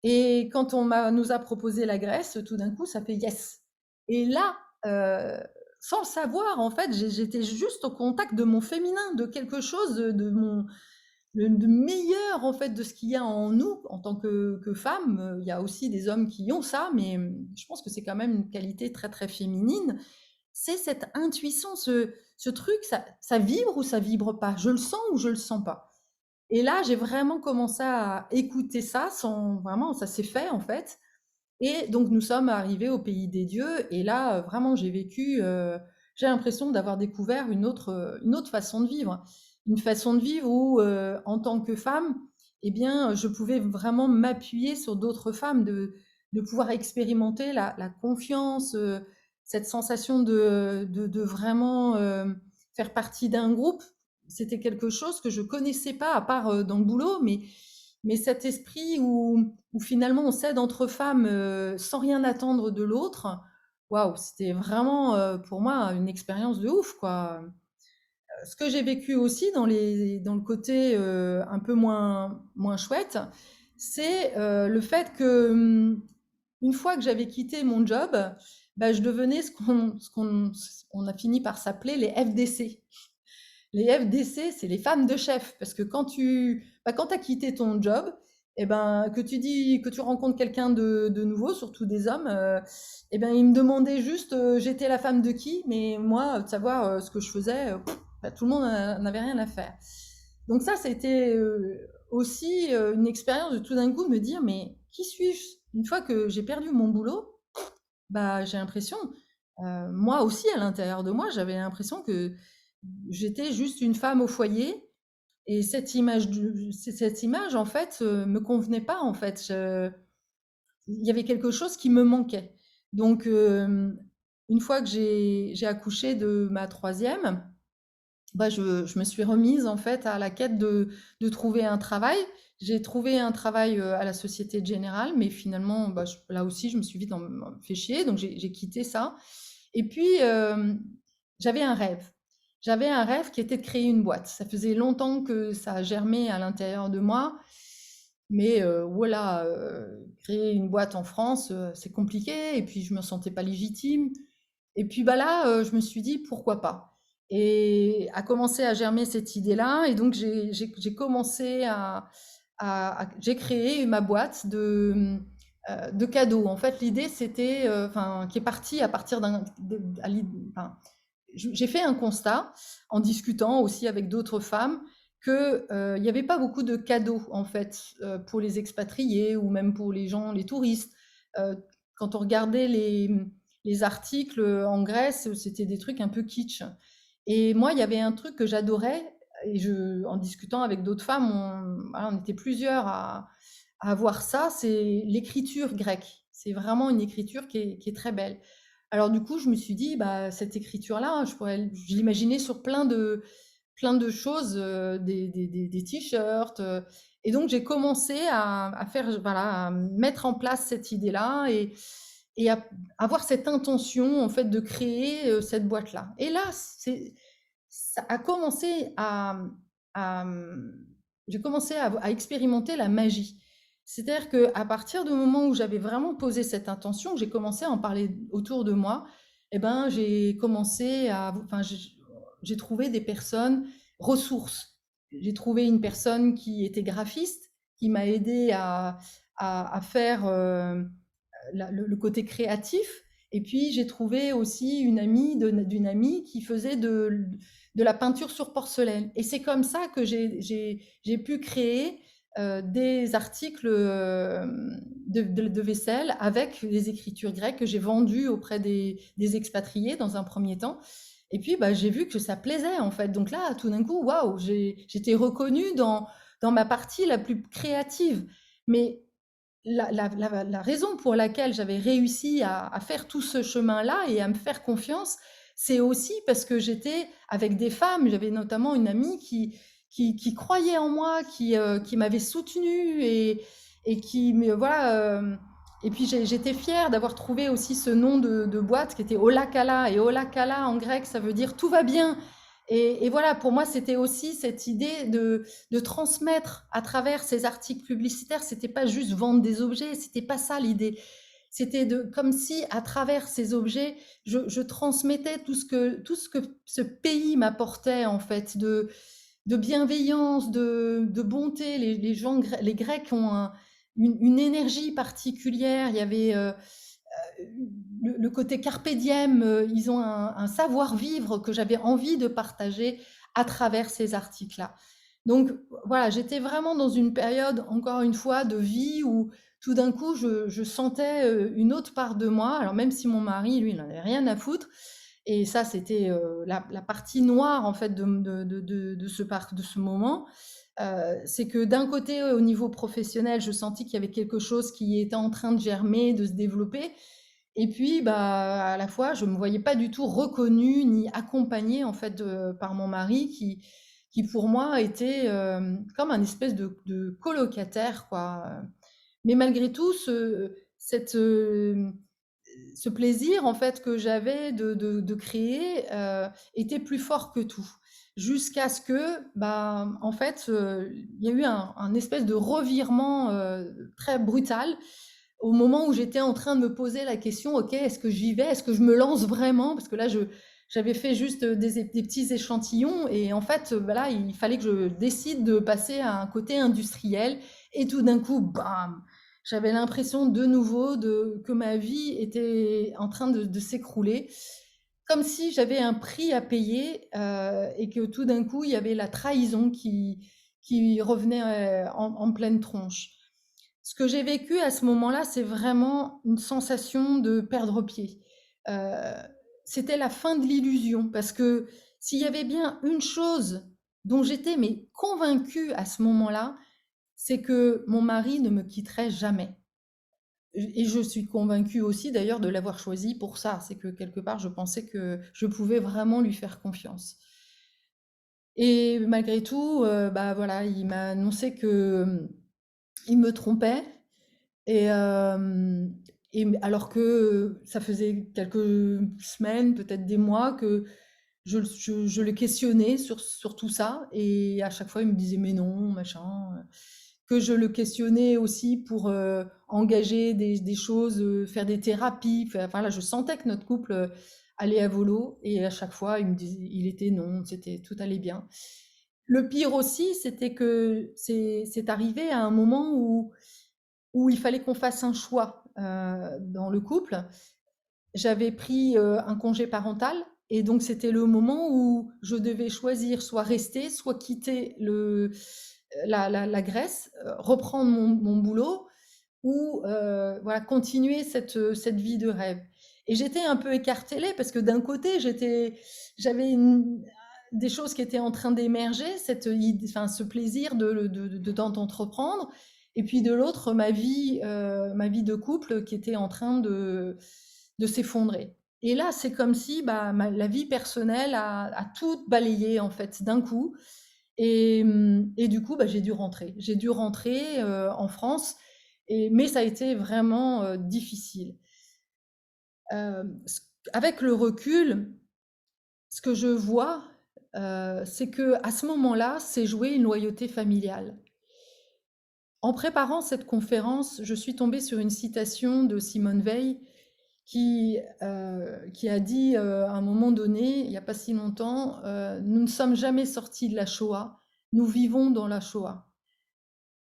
Et quand nous a proposé la Grèce, tout d'un coup, ça fait yes. Et là, sans le savoir, en fait, j'étais juste au contact de mon féminin, de quelque chose de meilleur, en fait, de ce qu'il y a en nous en tant que femme. Il y a aussi des hommes qui ont ça, mais je pense que c'est quand même une qualité très, très féminine. C'est cette intuition, ce truc, ça vibre ou ça vibre pas? Je le sens ou je le sens pas? Et là, j'ai vraiment commencé à écouter ça sans vraiment, ça s'est fait en fait. Et donc nous sommes arrivés au pays des dieux. Et là, vraiment, j'ai l'impression d'avoir découvert une autre façon de vivre. Une façon de vivre où, en tant que femme, eh bien, je pouvais vraiment m'appuyer sur d'autres femmes, de pouvoir expérimenter la confiance, cette sensation de vraiment faire partie d'un groupe, c'était quelque chose que je connaissais pas, à part dans le boulot, mais cet esprit où finalement on s'aide entre femmes sans rien attendre de l'autre, waouh, c'était vraiment pour moi une expérience de ouf, quoi. Ce que j'ai vécu aussi dans le côté un peu moins chouette, c'est le fait que une fois que j'avais quitté mon job, bah, je devenais on a fini par s'appeler les FDC. Les FDC, c'est les femmes de chef, parce que quand as quitté ton job, et ben, que tu rencontres quelqu'un de nouveau, surtout des hommes, et ben, ils me demandaient juste, j'étais la femme de qui, mais moi, de savoir ce que je faisais, bah, tout le monde n'avait rien à faire. Donc ça, c'était aussi une expérience de tout d'un coup me dire, mais qui suis-je? Une fois que j'ai perdu mon boulot, bah, j'ai l'impression, moi aussi à l'intérieur de moi, j'avais l'impression que j'étais juste une femme au foyer et cette image en fait, me convenait pas en fait. Il y avait quelque chose qui me manquait. Donc une fois que j'ai accouché de ma troisième, bah, je me suis remise en fait à la quête de trouver un travail. J'ai trouvé un travail à la Société Générale, mais finalement, bah, là aussi, je me suis vite fait chier, donc j'ai quitté ça. Et puis, j'avais un rêve. J'avais un rêve qui était de créer une boîte. Ça faisait longtemps que ça a germé à l'intérieur de moi, mais voilà, créer une boîte en France, c'est compliqué, et puis je me sentais pas légitime. Et puis bah là, je me suis dit pourquoi pas. Et a commencé à germer cette idée-là, et donc j'ai commencé j'ai créé ma boîte de cadeaux. En fait, l'idée c'était, enfin, qui est partie à partir enfin, j'ai fait un constat en discutant aussi avec d'autres femmes que il n'y avait pas beaucoup de cadeaux en fait pour les expatriés ou même pour les gens, les touristes. Euh, Quand on regardait les articles en Grèce, c'était des trucs un peu kitsch. Et moi, il y avait un truc que j'adorais, et en discutant avec d'autres femmes, voilà, on était plusieurs à voir ça, c'est l'écriture grecque. C'est vraiment une écriture qui est très belle. Alors du coup, je me suis dit, bah, cette écriture-là, je l'imaginais sur plein de choses, des t-shirts. Et donc j'ai commencé à faire, voilà, à mettre en place cette idée-là et à avoir cette intention en fait de créer cette boîte-là. Et là, ça a commencé à j'ai commencé à expérimenter la magie. C'est-à-dire qu'à partir du moment où j'avais vraiment posé cette intention, j'ai commencé à en parler autour de moi, et ben j'ai commencé enfin j'ai trouvé des personnes ressources. J'ai trouvé une personne qui était graphiste, qui m'a aidé à faire le côté créatif. Et puis j'ai trouvé aussi une amie d'une amie qui faisait de la peinture sur porcelaine. Et c'est comme ça que j'ai pu créer des articles de vaisselle avec des écritures grecques que j'ai vendues auprès des expatriés dans un premier temps. Et puis bah, j'ai vu que ça plaisait en fait. Donc là, tout d'un coup, waouh, j'étais reconnue dans ma partie la plus créative. Mais la raison pour laquelle j'avais réussi à faire tout ce chemin-là et à me faire confiance, c'est aussi parce que j'étais avec des femmes. J'avais notamment une amie qui croyait en moi, qui m'avait soutenue et qui me voilà. Et puis j'étais fière d'avoir trouvé aussi ce nom de boîte qui était Olakala. Et Olakala en grec, ça veut dire tout va bien. Et voilà, pour moi, c'était aussi cette idée de transmettre à travers ces articles publicitaires. C'était pas juste vendre des objets, c'était pas ça l'idée. C'était comme si à travers ces objets, je transmettais tout ce que ce pays m'apportait en fait, de bienveillance, de bonté. Les Grecs ont une énergie particulière. Il y avait le côté carpe diem, ils ont un savoir-vivre que j'avais envie de partager à travers ces articles-là. Donc voilà, j'étais vraiment dans une période, encore une fois, de vie où tout d'un coup, je sentais une autre part de moi. Alors même si mon mari, lui, il n'en avait rien à foutre, et ça, c'était la partie noire, en fait, de ce moment. C'est que d'un côté, au niveau professionnel, je sentis qu'il y avait quelque chose qui était en train de germer, de se développer. Et puis, bah, à la fois, je me voyais pas du tout reconnue ni accompagnée en fait par mon mari qui pour moi était comme un espèce de colocataire, quoi. Mais malgré tout, ce plaisir en fait que j'avais de créer était plus fort que tout. Jusqu'à ce que, bah, en fait, il y a eu un espèce de revirement très brutal au moment où j'étais en train de me poser la question, ok, est-ce que j'y vais, est-ce que je me lance vraiment? Parce que là, j'avais fait juste des petits échantillons et en fait, bah là, il fallait que je décide de passer à un côté industriel et tout d'un coup, bam, j'avais l'impression de nouveau que ma vie était en train de s'écrouler, comme si j'avais un prix à payer et que tout d'un coup, il y avait la trahison qui revenait en pleine tronche. Ce que j'ai vécu à ce moment-là, c'est vraiment une sensation de perdre pied. Euh, C'était la fin de l'illusion, parce que s'il y avait bien une chose dont j'étais mais convaincue à ce moment-là, c'est que mon mari ne me quitterait jamais. Et je suis convaincue aussi d'ailleurs de l'avoir choisi pour ça. C'est que quelque part, je pensais que je pouvais vraiment lui faire confiance. Et malgré tout, bah voilà, il m'a annoncé que il me trompait. Et, alors que ça faisait quelques semaines, peut-être des mois, que je le questionnais sur tout ça. Et à chaque fois, il me disait mais non, machin. Que je le questionnais aussi pour engager des choses, faire des thérapies. Enfin là, je sentais que notre couple allait à volo. Et à chaque fois, il me disait, il était non, tout allait bien. Le pire aussi, c'était que c'est arrivé à un moment où il fallait qu'on fasse un choix dans le couple. J'avais pris un congé parental et donc c'était le moment où je devais choisir soit rester, soit quitter la Grèce, reprendre mon boulot ou voilà, continuer cette vie de rêve. Et j'étais un peu écartelée parce que d'un côté, j'avais des choses qui étaient en train d'émerger, enfin, ce plaisir d'entreprendre, et puis de l'autre, ma vie de couple qui était en train de s'effondrer. Et là, c'est comme si bah, la vie personnelle a tout balayé en fait d'un coup. Et du coup, bah, j'ai dû rentrer. J'ai dû rentrer en France, mais ça a été vraiment difficile. Euh, ce- Avec le recul, ce que je vois, c'est que à ce moment-là, c'est jouer une loyauté familiale. En préparant cette conférence, je suis tombée sur une citation de Simone Veil qui a dit à un moment donné, il n'y a pas si longtemps, nous ne sommes jamais sortis de la Shoah, nous vivons dans la Shoah.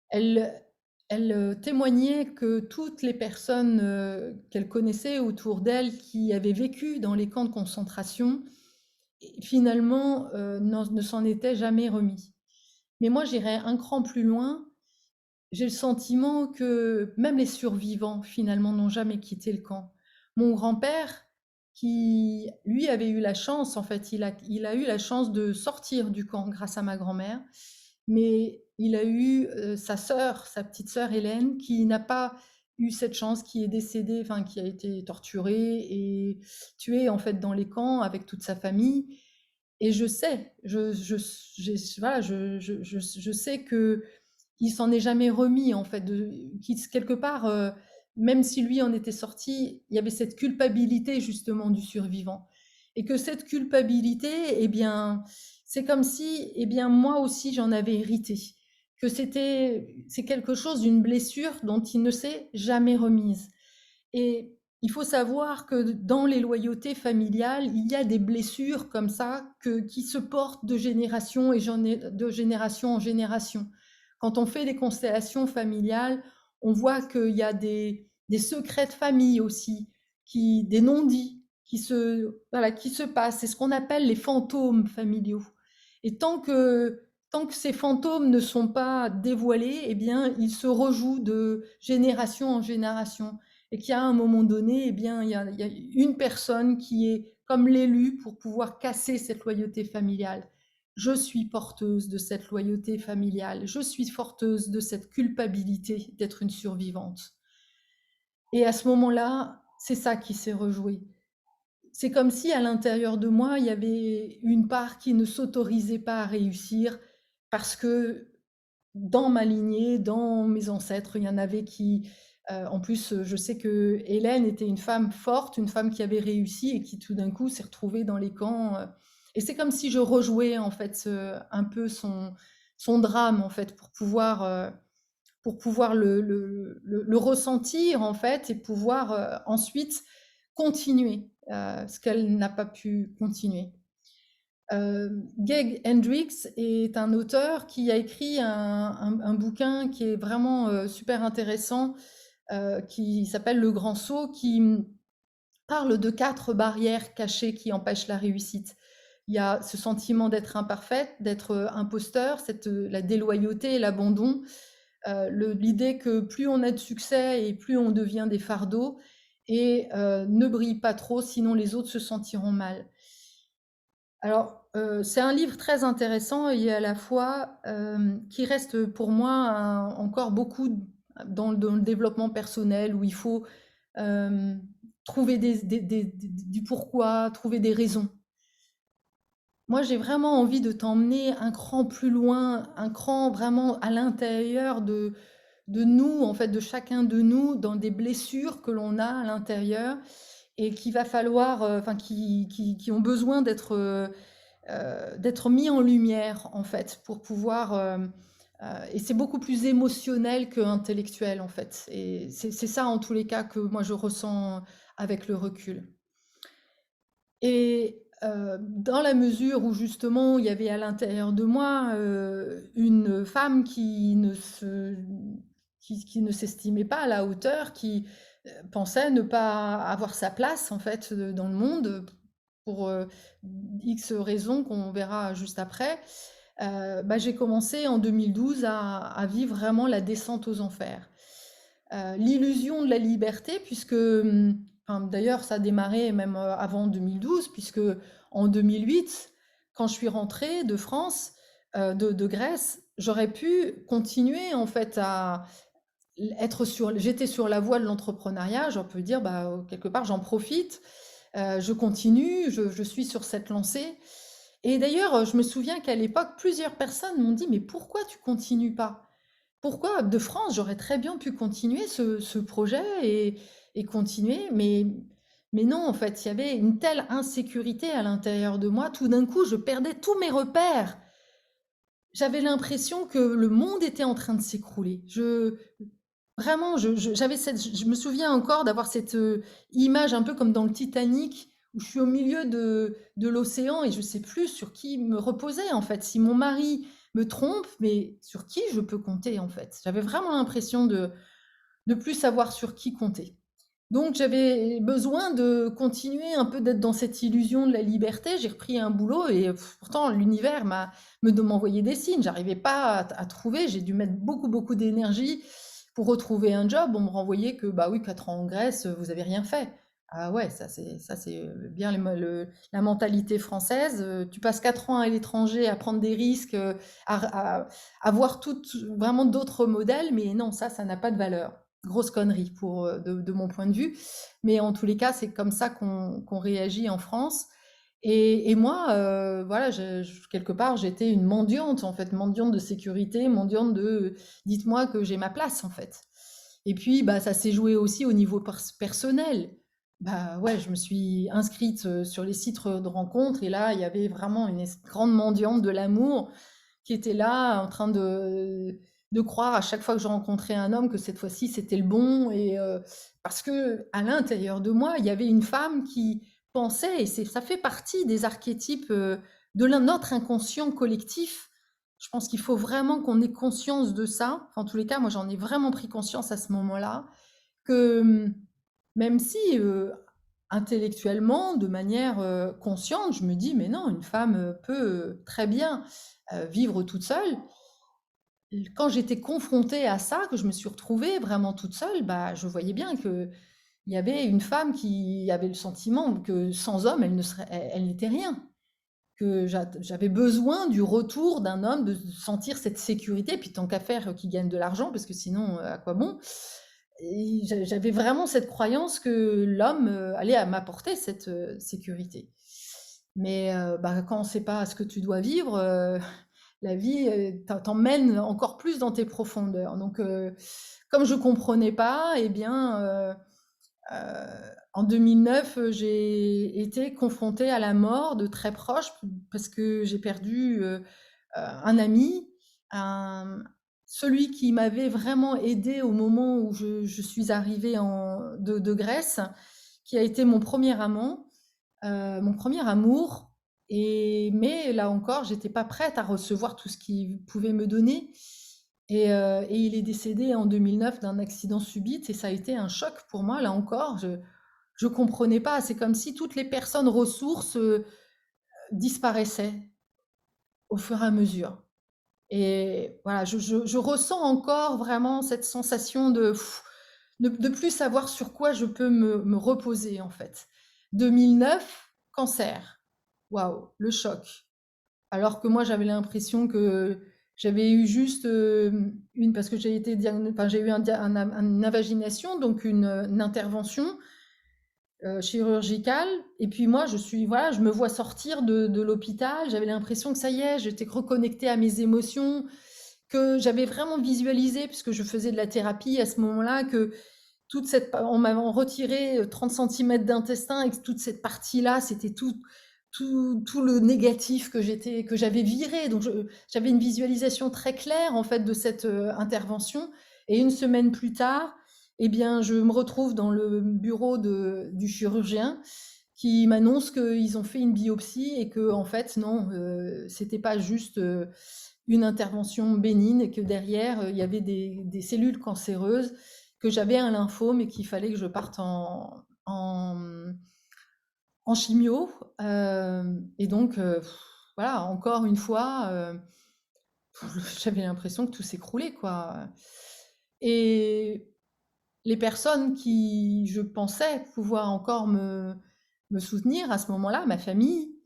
Elle, elle témoignait que toutes les personnes qu'elle connaissait autour d'elle qui avaient vécu dans les camps de concentration, finalement, ne s'en étaient jamais remis. Mais moi, j'irais un cran plus loin. J'ai le sentiment que même les survivants, finalement, n'ont jamais quitté le camp. Mon grand-père, qui, lui, avait eu la chance, en fait, il a eu la chance de sortir du camp grâce à ma grand-mère, mais il a eu sa sœur, sa petite sœur Hélène, qui n'a pas eu cette chance, qui est décédée, enfin, qui a été torturée et tuée, en fait, dans les camps avec toute sa famille. Et je sais, voilà, je sais que il s'en est jamais remis en fait, quelque part, même si lui en était sorti, il y avait cette culpabilité justement du survivant. Et que cette culpabilité, eh bien, c'est comme si, eh bien, moi aussi j'en avais hérité. Que c'est quelque chose, d'une blessure dont il ne s'est jamais remise. Et il faut savoir que dans les loyautés familiales, il y a des blessures comme ça qui se portent de génération de génération en génération. Quand on fait des constellations familiales, on voit qu'il y a des secrets de famille aussi, des non-dits voilà, qui se passent. C'est ce qu'on appelle les fantômes familiaux. Et tant que ces fantômes ne sont pas dévoilés, eh bien, ils se rejouent de génération en génération et qu'il y a un moment donné, eh bien, il y a une personne qui est comme l'élu pour pouvoir casser cette loyauté familiale. Je suis porteuse de cette loyauté familiale, je suis porteuse de cette culpabilité d'être une survivante. Et à ce moment-là, c'est ça qui s'est rejoué. C'est comme si à l'intérieur de moi, il y avait une part qui ne s'autorisait pas à réussir parce que dans ma lignée, dans mes ancêtres, il y en avait qui, en plus, je sais que Hélène était une femme forte, une femme qui avait réussi et qui tout d'un coup s'est retrouvée dans les camps. Et c'est comme si je rejouais en fait un peu son drame en fait pour pouvoir le ressentir en fait et pouvoir ensuite continuer ce qu'elle n'a pas pu continuer. Geg Hendricks est un auteur qui a écrit un bouquin qui est vraiment super intéressant, qui s'appelle Le Grand Saut, qui parle de 4 barrières cachées qui empêchent la réussite. Il y a ce sentiment d'être imparfaite, d'être imposteur, la déloyauté et l'abandon, l'idée que plus on a de succès et plus on devient des fardeaux, et ne brille pas trop, sinon les autres se sentiront mal. Alors, c'est un livre très intéressant et à la fois qui reste pour moi encore beaucoup dans le développement personnel où il faut trouver du pourquoi, trouver des raisons. Moi, j'ai vraiment envie de t'emmener un cran plus loin, un cran vraiment à l'intérieur de nous, en fait, de chacun de nous, dans des blessures que l'on a à l'intérieur et qu'il va falloir, enfin, qui ont besoin d'être mis en lumière, en fait, pour pouvoir. Et c'est beaucoup plus émotionnel que intellectuel, en fait. Et c'est ça, en tous les cas, que moi je ressens avec le recul. Et dans la mesure où justement il y avait à l'intérieur de moi une femme qui ne s'estimait pas à la hauteur, qui pensait ne pas avoir sa place en fait dans le monde pour X raisons qu'on verra juste après, bah, j'ai commencé en 2012 à vivre vraiment la descente aux enfers. L'illusion de la liberté, puisque, enfin, d'ailleurs, ça a démarré même avant 2012, puisque en 2008, quand je suis rentrée de France, de Grèce, j'aurais pu continuer en fait à j'étais sur la voie de l'entrepreneuriat, j'en peux dire, bah, quelque part, j'en profite, je continue, je suis sur cette lancée. Et d'ailleurs, je me souviens qu'à l'époque, plusieurs personnes m'ont dit, mais pourquoi tu continues pas? Pourquoi de France, j'aurais très bien pu continuer ce projet et continuer, mais non, en fait, il y avait une telle insécurité à l'intérieur de moi. Tout d'un coup, je perdais tous mes repères. J'avais l'impression que le monde était en train de s'écrouler. Vraiment, je me souviens encore d'avoir cette image un peu comme dans le Titanic, où je suis au milieu de l'océan et je sais plus sur qui me reposer, en fait. Si mon mari me trompe, mais sur qui je peux compter, en fait? J'avais vraiment l'impression de plus savoir sur qui compter. Donc j'avais besoin de continuer un peu d'être dans cette illusion de la liberté. J'ai repris un boulot et pourtant l'univers m'envoyait des signes. J'arrivais pas à trouver. J'ai dû mettre beaucoup, beaucoup d'énergie pour retrouver un job. On me renvoyait que, bah oui, 4 ans en Grèce, vous avez rien fait. Ah ouais, ça c'est bien la mentalité française. Tu passes 4 ans à l'étranger à prendre des risques, à voir vraiment d'autres modèles, mais non, ça n'a pas de valeur. Grosse connerie de mon point de vue. Mais en tous les cas, c'est comme ça qu'on réagit en France. Et moi, voilà, quelque part, j'étais une mendiante, en fait, mendiante de sécurité, mendiante de dites-moi que j'ai ma place, en fait. Et puis, bah, ça s'est joué aussi au niveau personnel. Bah ouais, je me suis inscrite sur les sites de rencontres et là, il y avait vraiment une grande mendiante de l'amour qui était là en train de croire à chaque fois que je rencontrais un homme que cette fois-ci c'était le bon et parce que à l'intérieur de moi il y avait une femme qui pensait et ça fait partie des archétypes de notre inconscient collectif. Je pense qu'il faut vraiment qu'on ait conscience de ça. Enfin, en tous les cas, moi j'en ai vraiment pris conscience à ce moment-là que même si intellectuellement, de manière consciente, je me dis mais non, une femme peut très bien vivre toute seule. Quand j'étais confrontée à ça, que je me suis retrouvée vraiment toute seule, bah, je voyais bien qu'il y avait une femme qui avait le sentiment que sans homme, elle n'était rien. Que j'avais besoin du retour d'un homme, de sentir cette sécurité, puis tant qu'à faire qu'il gagne de l'argent, parce que sinon, à quoi bon? et j'avais vraiment cette croyance que l'homme allait à m'apporter cette sécurité. Mais bah, quand on ne sait pas ce que tu dois vivre, la vie t'emmène encore plus dans tes profondeurs. Donc, comme je comprenais pas, eh bien, en 2009, j'ai été confrontée à la mort de très proches parce que j'ai perdu un ami, un- celui qui m'avait vraiment aidé au moment où je suis arrivée de Grèce, qui a été mon premier amant, mon premier amour. Mais là encore, j'étais pas prête à recevoir tout ce qu'il pouvait me donner. Et il est décédé en 2009 d'un accident subit et ça a été un choc pour moi. Là encore, je comprenais pas. C'est comme si toutes les personnes ressources disparaissaient au fur et à mesure. Et voilà, je ressens encore vraiment cette sensation de plus savoir sur quoi je peux me reposer en fait. 2009, cancer. Waouh, le choc. Alors que moi, j'avais l'impression que j'avais eu juste parce que j'ai eu une invagination, donc une intervention chirurgicale. Et puis moi, voilà, je me vois sortir de l'hôpital. J'avais l'impression que ça y est, j'étais reconnectée à mes émotions, que j'avais vraiment visualisé, puisque je faisais de la thérapie à ce moment-là, que on m'avait retiré 30 centimètres d'intestin et que toute cette partie-là, c'était tout le négatif que j'avais viré. Donc, j'avais une visualisation très claire, en fait, de cette intervention. Et une semaine plus tard, eh bien, je me retrouve dans le bureau du chirurgien qui m'annonce qu'ils ont fait une biopsie et que, en fait, non, c'était pas juste une intervention bénigne et que derrière, il y avait des cellules cancéreuses, que j'avais un lymphome et qu'il fallait que je parte en chimio. Et donc, voilà, encore une fois, j'avais l'impression que tout s'écroulait, quoi. Et les personnes qui, je pensais pouvoir encore me soutenir à ce moment-là, ma famille,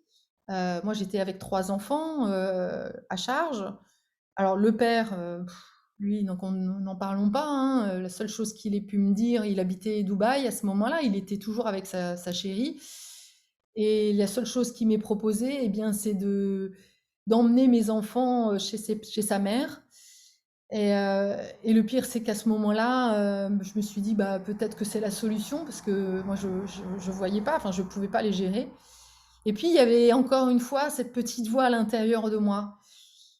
moi j'étais avec 3 enfants à charge. Alors le père, lui, donc n'en parlons pas, hein, la seule chose qu'il ait pu me dire, il habitait Dubaï à ce moment-là, il était toujours avec sa chérie. Et la seule chose qu'il m'est proposée, eh bien, c'est d'emmener mes enfants chez sa mère. Et le pire, c'est qu'à ce moment-là, je me suis dit, bah, peut-être que c'est la solution, parce que moi, je voyais pas, enfin, je pouvais pas les gérer. Et puis, il y avait encore une fois cette petite voix à l'intérieur de moi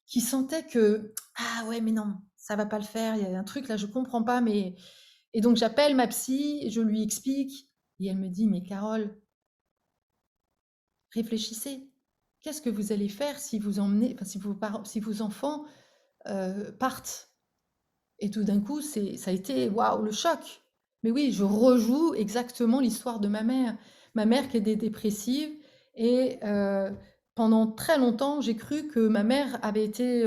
qui sentait que, ah ouais, mais non, ça va pas le faire, il y a un truc là, je comprends pas, mais... Et donc, j'appelle ma psy, je lui explique, et elle me dit, mais Carole, réfléchissez. Qu'est-ce que vous allez faire si vous emmenez, enfin, si vos enfants partent? Et tout d'un coup, ça a été waouh, le choc. Mais oui, je rejoue exactement l'histoire de ma mère. Ma mère qui était dépressive et pendant très longtemps, j'ai cru que ma mère avait été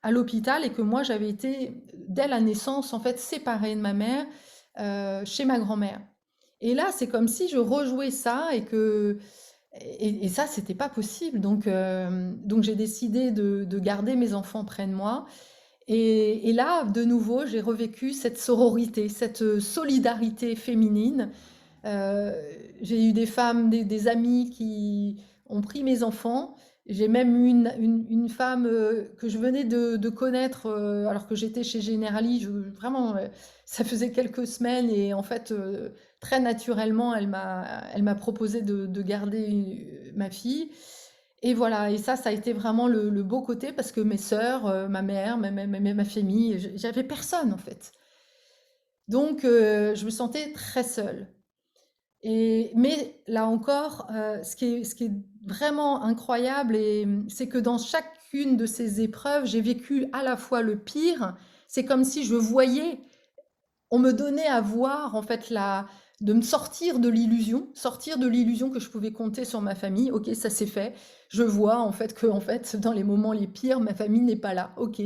à l'hôpital et que moi, j'avais été, dès la naissance, en fait, séparée de ma mère chez ma grand-mère. Et là, c'est comme si je rejouais ça et ça, c'était pas possible. Donc j'ai décidé de garder mes enfants près de moi et là, de nouveau, j'ai revécu cette sororité, cette solidarité féminine. Euh, j'ai eu des femmes, des amis qui ont pris mes enfants. J'ai même eu une femme que je venais de connaître alors que j'étais chez Generali. Vraiment, ça faisait quelques semaines et en fait, très naturellement, elle m'a proposé de garder ma fille. Et voilà, et ça a été vraiment le beau côté parce que mes sœurs, ma mère, ma famille, j'avais personne en fait. Donc, je me sentais très seule. Mais là encore, ce qui est vraiment incroyable, c'est que dans chacune de ces épreuves, j'ai vécu à la fois le pire. C'est comme si je voyais, on me donnait à voir en fait de me sortir de l'illusion que je pouvais compter sur ma famille. Ok, ça c'est fait. Je vois en fait que en fait dans les moments les pires, ma famille n'est pas là. Ok,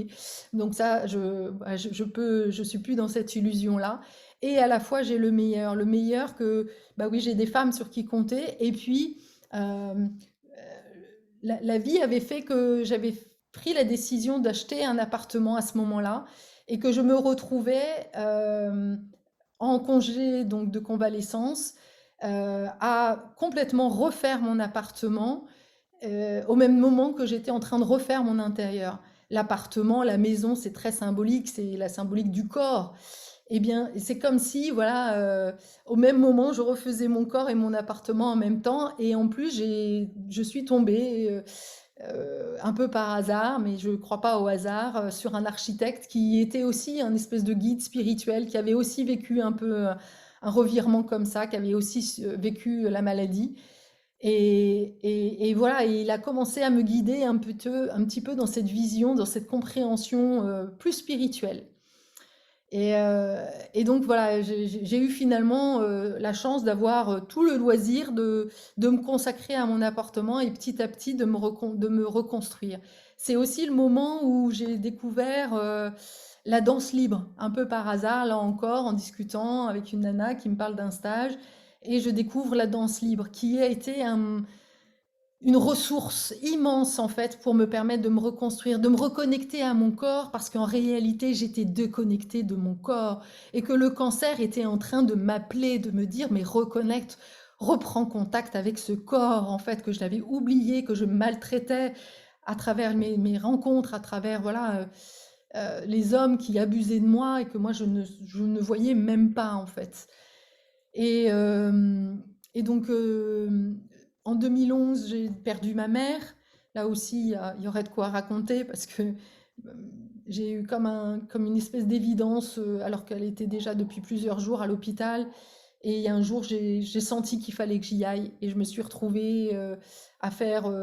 donc ça, je suis plus dans cette illusion là. Et à la fois j'ai le meilleur que bah oui j'ai des femmes sur qui compter. Et puis la vie avait fait que j'avais pris la décision d'acheter un appartement à ce moment-là et que je me retrouvais en congé donc de convalescence, à complètement refaire mon appartement, au même moment que j'étais en train de refaire mon intérieur. L'appartement, la maison, c'est très symbolique, c'est la symbolique du corps. Eh bien, c'est comme si, voilà, au même moment, je refaisais mon corps et mon appartement en même temps. Et en plus, je suis tombée, un peu par hasard, mais je ne crois pas au hasard, sur un architecte qui était aussi un espèce de guide spirituel, qui avait aussi vécu un peu un revirement comme ça, qui avait aussi vécu la maladie. Et voilà, et il a commencé à me guider un petit peu dans cette vision, dans cette compréhension plus spirituelle. Et, euh, et donc voilà, j'ai eu finalement la chance d'avoir tout le loisir de me consacrer à mon appartement et petit à petit de me reconstruire. C'est aussi le moment où j'ai découvert la danse libre, un peu par hasard, là encore, en discutant avec une nana qui me parle d'un stage. Et je découvre la danse libre, qui a été une ressource immense en fait pour me permettre de me reconstruire, de me reconnecter à mon corps parce qu'en réalité j'étais déconnectée de mon corps et que le cancer était en train de m'appeler, de me dire mais reconnecte, reprends contact avec ce corps en fait que je l'avais oublié, que je maltraitais à travers mes rencontres, à travers voilà les hommes qui abusaient de moi et que moi je ne voyais même pas en fait. Et, et donc, en 2011, j'ai perdu ma mère. Là aussi, il y aurait de quoi raconter parce que j'ai eu comme une espèce d'évidence, alors qu'elle était déjà depuis plusieurs jours à l'hôpital. Et un jour, j'ai senti qu'il fallait que j'y aille. Et je me suis retrouvée à faire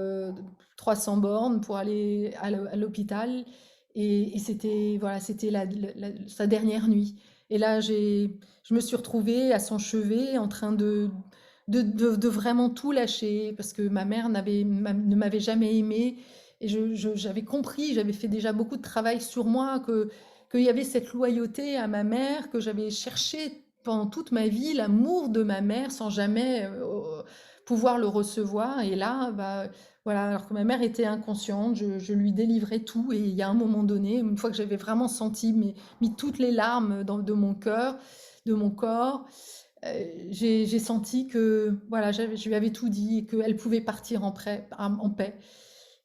300 bornes pour aller à l'hôpital. Et c'était voilà, c'était sa dernière nuit. Et là, je me suis retrouvée à son chevet en train de vraiment tout lâcher parce que ma mère ne m'avait jamais aimée et j'avais compris, j'avais fait déjà beaucoup de travail sur moi, qu'il y avait cette loyauté à ma mère, que j'avais cherché pendant toute ma vie l'amour de ma mère sans jamais pouvoir le recevoir. Et là, bah, voilà, alors que ma mère était inconsciente, je lui délivrais tout. Et il y a un moment donné, une fois que j'avais vraiment senti, mis toutes les larmes de mon cœur, de mon corps, j'ai senti que voilà, je lui avais tout dit et qu'elle pouvait partir en paix.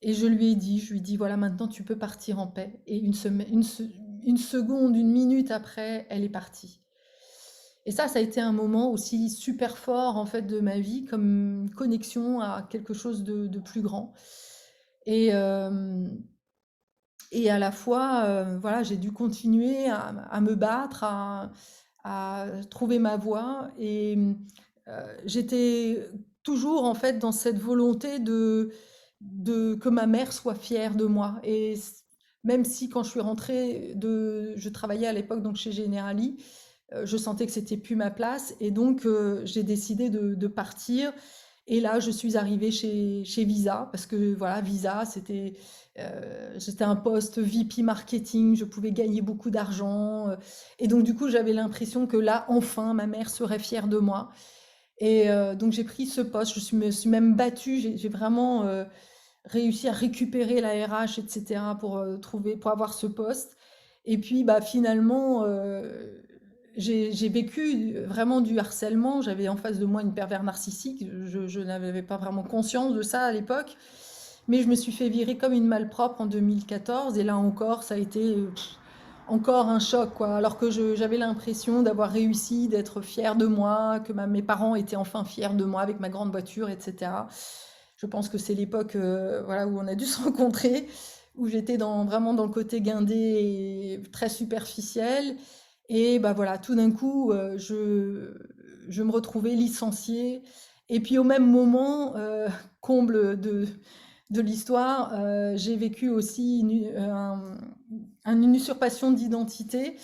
Et je lui ai dit, voilà, maintenant tu peux partir en paix. Et une seconde, une minute après, elle est partie. Et ça a été un moment aussi super fort en fait de ma vie, comme une connexion à quelque chose de plus grand. Et, et à la fois, voilà, j'ai dû continuer à me battre, à trouver ma voie. Et j'étais toujours en fait dans cette volonté que ma mère soit fière de moi. Et même si quand je suis rentrée, je travaillais à l'époque donc chez Generali, je sentais que c'était plus ma place. Et donc j'ai décidé de partir. Et là, je suis arrivée chez Visa, parce que voilà, Visa, c'était un poste VP marketing, je pouvais gagner beaucoup d'argent. Et donc, du coup, j'avais l'impression que là, enfin, ma mère serait fière de moi. Et donc, j'ai pris ce poste, me suis même battue, j'ai vraiment réussi à récupérer la RH, etc., pour avoir ce poste. Et puis, bah, finalement, j'ai vécu vraiment du harcèlement. J'avais en face de moi une pervers narcissique. Je n'avais pas vraiment conscience de ça à l'époque. Mais je me suis fait virer comme une malpropre en 2014. Et là encore, ça a été encore un choc, quoi. Alors que j'avais l'impression d'avoir réussi, d'être fière de moi, que mes parents étaient enfin fiers de moi avec ma grande voiture, etc. Je pense que c'est l'époque voilà, où on a dû se rencontrer, où j'étais vraiment dans le côté guindé et très superficiel. Et bah voilà, tout d'un coup, je me retrouvais licenciée. Et puis au même moment, comble de l'histoire, j'ai vécu aussi une usurpation d'identité.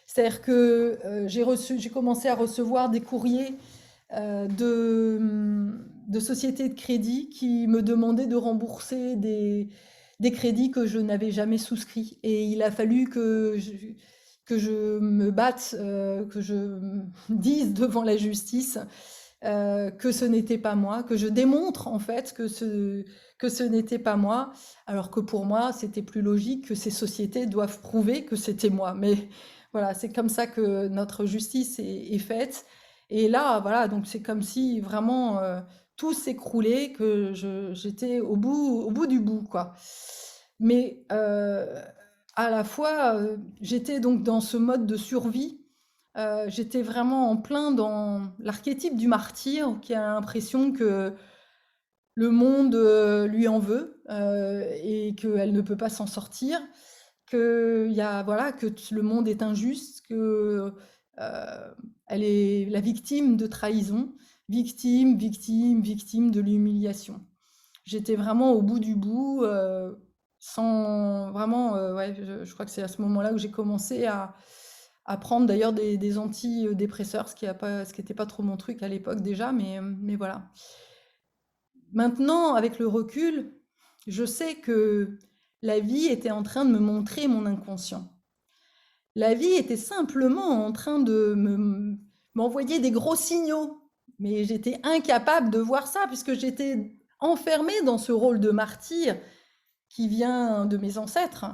C'est-à-dire que j'ai commencé à recevoir des courriers de sociétés de crédit qui me demandaient de rembourser des crédits que je n'avais jamais souscrits. Et il a fallu que je me batte, que je dise devant la justice que ce n'était pas moi, que je démontre en fait que ce n'était pas moi, alors que pour moi c'était plus logique que ces sociétés doivent prouver que c'était moi. Mais Voilà, c'est comme ça que notre justice est faite. Et là, voilà, donc c'est comme si vraiment tout s'écroulait, que j'étais au bout du bout, quoi. Mais à la fois, j'étais donc dans ce mode de survie. J'étais vraiment en plein dans l'archétype du martyr qui a l'impression que le monde lui en veut et qu'elle ne peut pas s'en sortir, voilà, le monde est injuste, que elle est la victime de trahison, victime, victime, victime de l'humiliation. J'étais vraiment au bout du bout, sans vraiment, ouais, je crois que c'est à ce moment-là où j'ai commencé à prendre d'ailleurs des antidépresseurs, ce qui n'était pas trop mon truc à l'époque déjà, mais voilà. Maintenant, avec le recul, je sais que la vie était en train de me montrer mon inconscient. La vie était simplement en train de m'envoyer des gros signaux, mais j'étais incapable de voir ça puisque j'étais enfermée dans ce rôle de martyr qui vient de mes ancêtres.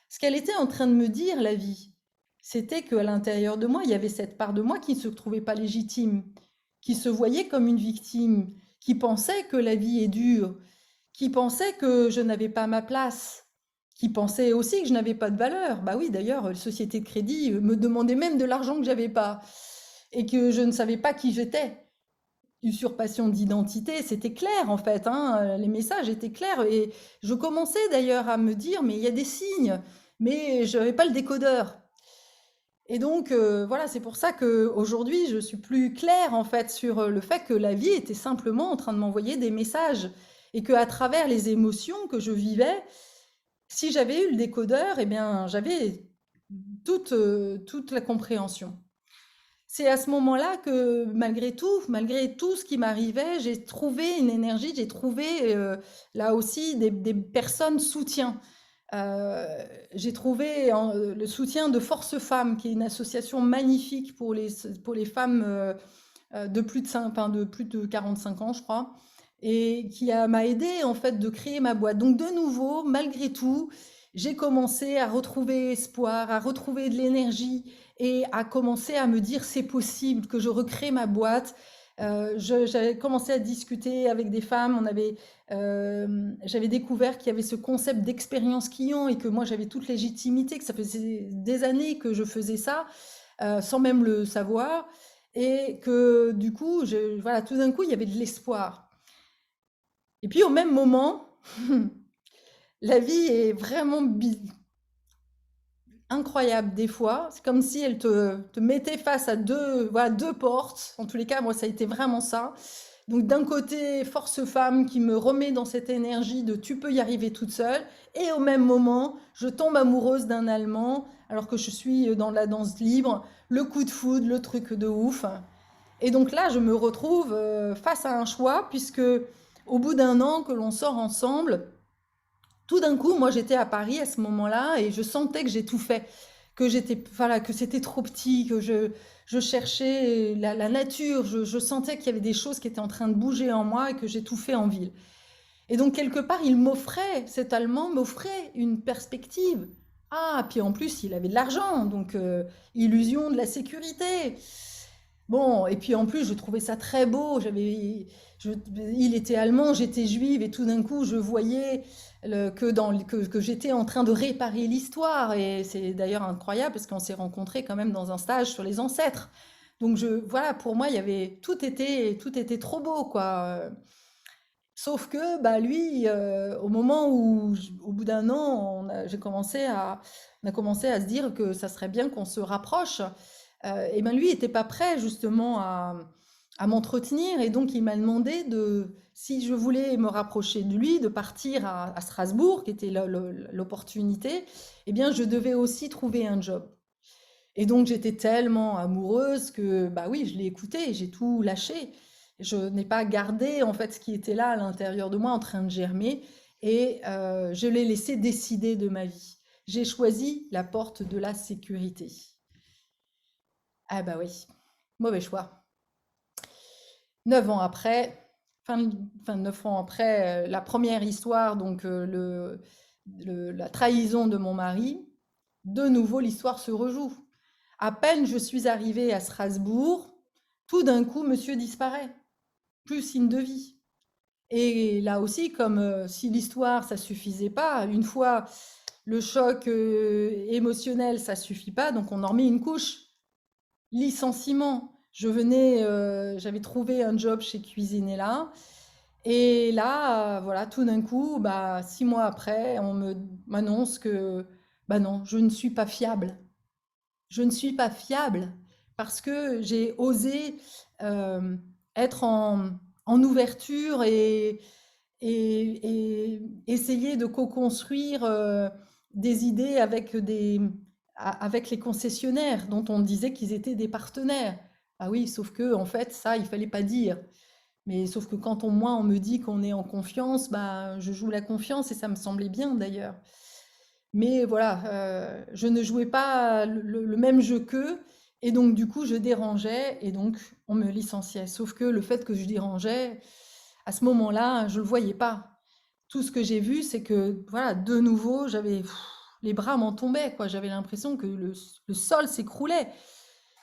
Ce qu'elle était en train de me dire, la vie, c'était qu'à l'intérieur de moi, il y avait cette part de moi qui ne se trouvait pas légitime, qui se voyait comme une victime, qui pensait que la vie est dure, qui pensait que je n'avais pas ma place, qui pensait aussi que je n'avais pas de valeur. Bah oui, d'ailleurs, les sociétés de crédit me demandaient même de l'argent que j'avais pas et que je ne savais pas qui j'étais. Usurpation d'identité, c'était clair en fait, hein, les messages étaient clairs et je commençais d'ailleurs à me dire mais il y a des signes, mais je n'avais pas le décodeur. Et donc voilà, c'est pour ça qu'aujourd'hui je suis plus claire en fait sur le fait que la vie était simplement en train de m'envoyer des messages et qu'à travers les émotions que je vivais, si j'avais eu le décodeur, eh bien j'avais toute la compréhension. C'est à ce moment-là que malgré tout ce qui m'arrivait, j'ai trouvé une énergie, j'ai trouvé là aussi des personnes soutien. Euh, j'ai trouvé le soutien de Force Femmes, qui est une association magnifique pour les femmes de de plus de 45 ans, je crois, et m'a aidé en fait de créer ma boîte. Donc de nouveau, malgré tout, j'ai commencé à retrouver espoir, à retrouver de l'énergie et à commencer à me dire c'est possible que je recrée ma boîte. J'avais commencé à discuter avec des femmes. J'avais découvert qu'il y avait ce concept d'expérience client et que moi j'avais toute légitimité, que ça faisait des années que je faisais ça sans même le savoir. Et que du coup, voilà, tout d'un coup, il y avait de l'espoir. Et puis au même moment, la vie est vraiment incroyable des fois. C'est comme si elle te mettait face à voilà, deux portes. En tous les cas, moi, ça a été vraiment ça. Donc d'un côté, force femme qui me remet dans cette énergie de tu peux y arriver toute seule. Et au même moment, je tombe amoureuse d'un Allemand alors que je suis dans la danse libre. Le coup de foudre, le truc de ouf. Et donc là, je me retrouve face à un choix puisque au bout d'un an que l'on sort ensemble, tout d'un coup, moi j'étais à Paris à ce moment-là et je sentais que j'ai tout fait, que voilà, que c'était trop petit, que je cherchais la nature, je sentais qu'il y avait des choses qui étaient en train de bouger en moi et que j'ai tout fait en ville. Et donc quelque part, cet Allemand m'offrait une perspective. Ah, puis en plus, il avait de l'argent, donc illusion de la sécurité. Bon, et puis en plus, je trouvais ça très beau. Il était allemand, j'étais juive, et tout d'un coup, je voyais que j'étais en train de réparer l'histoire. Et c'est d'ailleurs incroyable parce qu'on s'est rencontrés quand même dans un stage sur les ancêtres. Donc voilà, pour moi, tout était trop beau, quoi. Sauf que, bah, lui, au moment où, au bout d'un an, on a commencé à se dire que ça serait bien qu'on se rapproche. Et ben lui était pas prêt justement à m'entretenir et donc il m'a demandé si je voulais me rapprocher de lui, de partir à Strasbourg, qui était l'opportunité, eh bien je devais aussi trouver un job. Et donc j'étais tellement amoureuse que bah oui, je l'ai écouté, j'ai tout lâché. Je n'ai pas gardé en fait ce qui était là à l'intérieur de moi en train de germer et je l'ai laissé décider de ma vie. J'ai choisi la porte de la sécurité. Ah bah oui, mauvais choix. 9 ans après, enfin 9 ans après la première histoire, donc la trahison de mon mari, de nouveau l'histoire se rejoue. À peine je suis arrivée à Strasbourg, tout d'un coup, monsieur disparaît. Plus signe de vie. Et là aussi, comme si l'histoire, ça suffisait pas, une fois le choc émotionnel, ça suffit pas, donc on en remet une couche. Licenciement. J'avais trouvé un job chez Cuisinella. Et là, voilà, tout d'un coup, bah, 6 mois après, m'annonce que, bah non, je ne suis pas fiable. Je ne suis pas fiable parce que j'ai osé euh, être en ouverture et essayer de co-construire des idées avec les concessionnaires dont on disait qu'ils étaient des partenaires. Ah oui, sauf que en fait, ça, il fallait pas dire. Mais sauf que quand moi, on me dit qu'on est en confiance, bah, je joue la confiance et ça me semblait bien d'ailleurs. Mais voilà, je ne jouais pas le même jeu qu'eux et donc du coup, je dérangeais et donc on me licenciait. Sauf que le fait que je dérangeais, à ce moment-là, je le voyais pas. Tout ce que j'ai vu, c'est que voilà, de nouveau, les bras m'en tombaient, quoi. J'avais l'impression que le sol s'écroulait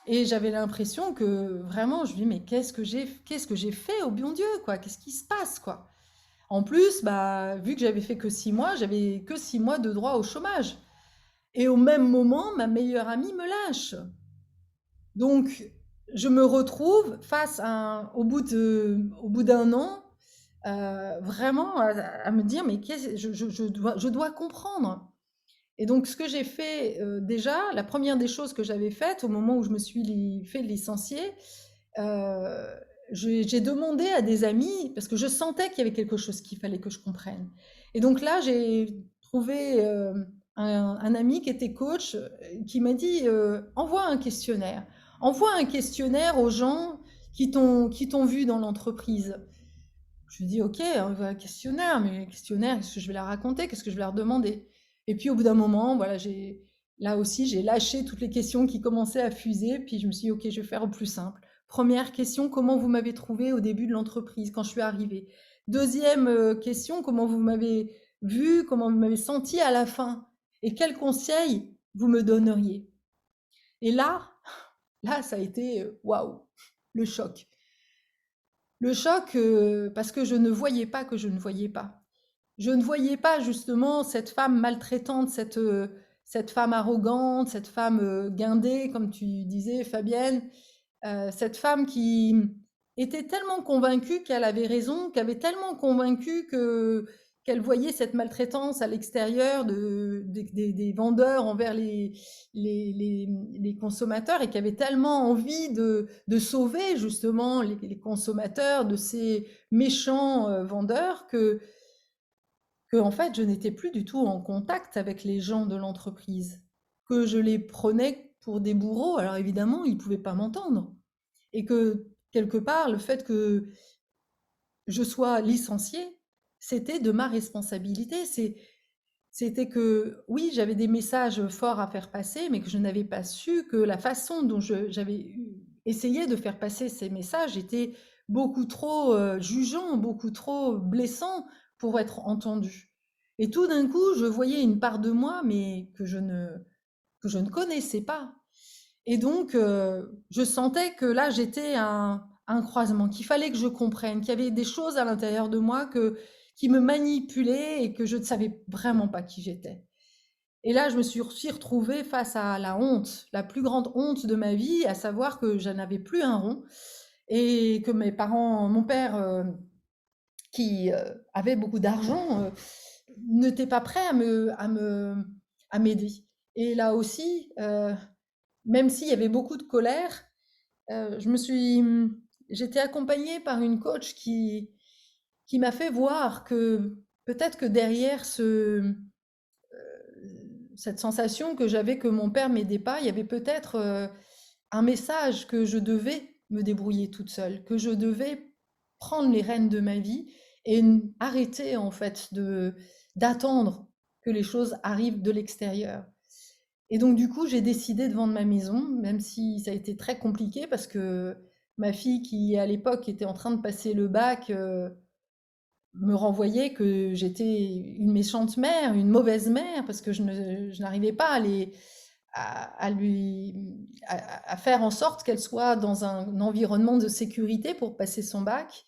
et j'avais l'impression que vraiment, je me dis: «Mais qu'est-ce que j'ai fait au bon Dieu, quoi? Qu'est-ce qui se passe, quoi?» En plus, bah, vu que j'avais fait que 6 mois, j'avais que 6 mois de droit au chômage. Et au même moment, ma meilleure amie me lâche. Donc, je me retrouve au bout d'un an, vraiment à me dire, mais je dois comprendre. Et donc, ce que j'ai fait déjà, la première des choses que j'avais faites au moment où je me suis fait licencier, euh, j'ai demandé à des amis, parce que je sentais qu'il y avait quelque chose qu'il fallait que je comprenne. Et donc là, j'ai trouvé un ami qui était coach, qui m'a dit, envoie un questionnaire. Envoie un questionnaire aux gens qui t'ont vu dans l'entreprise. Je lui dis, ok, envoie un questionnaire, mais questionnaire, qu'est-ce que je vais leur raconter? Qu'est-ce que je vais leur demander? Et puis au bout d'un moment, voilà, là aussi, j'ai lâché toutes les questions qui commençaient à fuser, puis je me suis dit, ok, je vais faire au plus simple. Première question, comment vous m'avez trouvé au début de l'entreprise, quand je suis arrivée? Deuxième question, comment vous m'avez vu, comment vous m'avez senti à la fin? Et quels conseils vous me donneriez? Et là, ça a été waouh, le choc. Le choc, parce que je ne voyais pas que je ne voyais pas. Je ne voyais pas justement cette femme maltraitante, cette femme arrogante, cette femme guindée, comme tu disais, Fabienne, cette femme qui était tellement convaincue qu'elle avait raison, qui avait tellement convaincu qu'elle voyait cette maltraitance à l'extérieur des vendeurs envers les consommateurs et qui avait tellement envie de sauver justement les consommateurs de ces méchants vendeurs que en fait je n'étais plus du tout en contact avec les gens de l'entreprise, que je les prenais pour des bourreaux. Alors évidemment, ils ne pouvaient pas m'entendre et que quelque part, le fait que je sois licenciée, c'était de ma responsabilité. C'était que oui, j'avais des messages forts à faire passer, mais que je n'avais pas su que la façon dont j'avais essayé de faire passer ces messages était beaucoup trop jugeant, beaucoup trop blessant pour être entendu. Et tout d'un coup, je voyais une part de moi, mais que je ne connaissais pas. Et donc, je sentais que là, j'étais à un croisement, qu'il fallait que je comprenne, qu'il y avait des choses à l'intérieur de moi qui me manipulaient et que je ne savais vraiment pas qui j'étais. Et là, je me suis aussi retrouvée face à la honte, la plus grande honte de ma vie, à savoir que je n'avais plus un rond et que mon père, qui avait beaucoup d'argent, n'était pas prêt à m'aider. Et là aussi, même s'il y avait beaucoup de colère, j'étais accompagnée par une coach qui m'a fait voir que peut-être que derrière cette sensation que j'avais que mon père m'aidait pas, il y avait peut-être un message que je devais me débrouiller toute seule, que je devais prendre les rênes de ma vie et arrêter en fait d'attendre que les choses arrivent de l'extérieur. Et donc du coup, j'ai décidé de vendre ma maison, même si ça a été très compliqué parce que ma fille qui à l'époque était en train de passer le bac me renvoyait que j'étais une méchante mère, une mauvaise mère parce que je n'arrivais pas à faire en sorte qu'elle soit dans un environnement de sécurité pour passer son bac.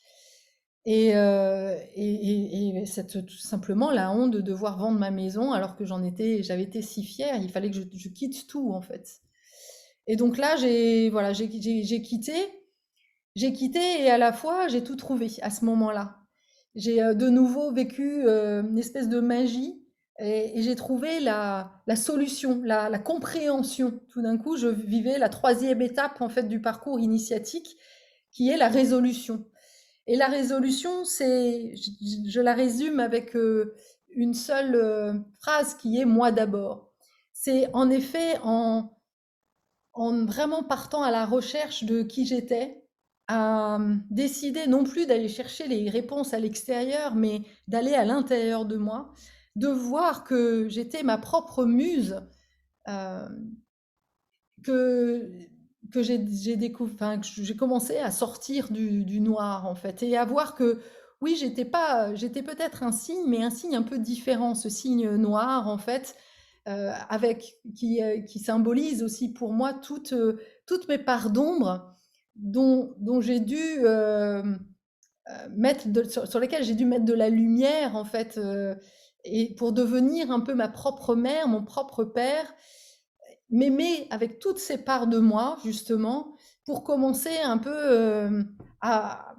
Et tout simplement la honte de devoir vendre ma maison alors que j'avais été si fière, il fallait que je quitte tout en fait. Et donc là, voilà, j'ai quitté et à la fois j'ai tout trouvé à ce moment-là. J'ai de nouveau vécu une espèce de magie et j'ai trouvé la solution, la compréhension. Tout d'un coup, je vivais la troisième étape en fait du parcours initiatique qui est la résolution. Et la résolution, je la résume avec une seule phrase qui est moi d'abord. C'est en effet en vraiment partant à la recherche de qui j'étais, à décider non plus d'aller chercher les réponses à l'extérieur, mais d'aller à l'intérieur de moi, de voir que j'étais ma propre muse, euh, que, que j'ai découvert, enfin, que j'ai commencé à sortir du noir en fait, et à voir que oui, j'étais peut-être un signe, mais un signe un peu différent, ce signe noir en fait, qui symbolise aussi pour moi toutes mes parts d'ombre dont j'ai dû sur lesquelles j'ai dû mettre de la lumière en fait, et pour devenir un peu ma propre mère, mon propre père, m'aimer avec toutes ces parts de moi, justement, pour commencer un peu à,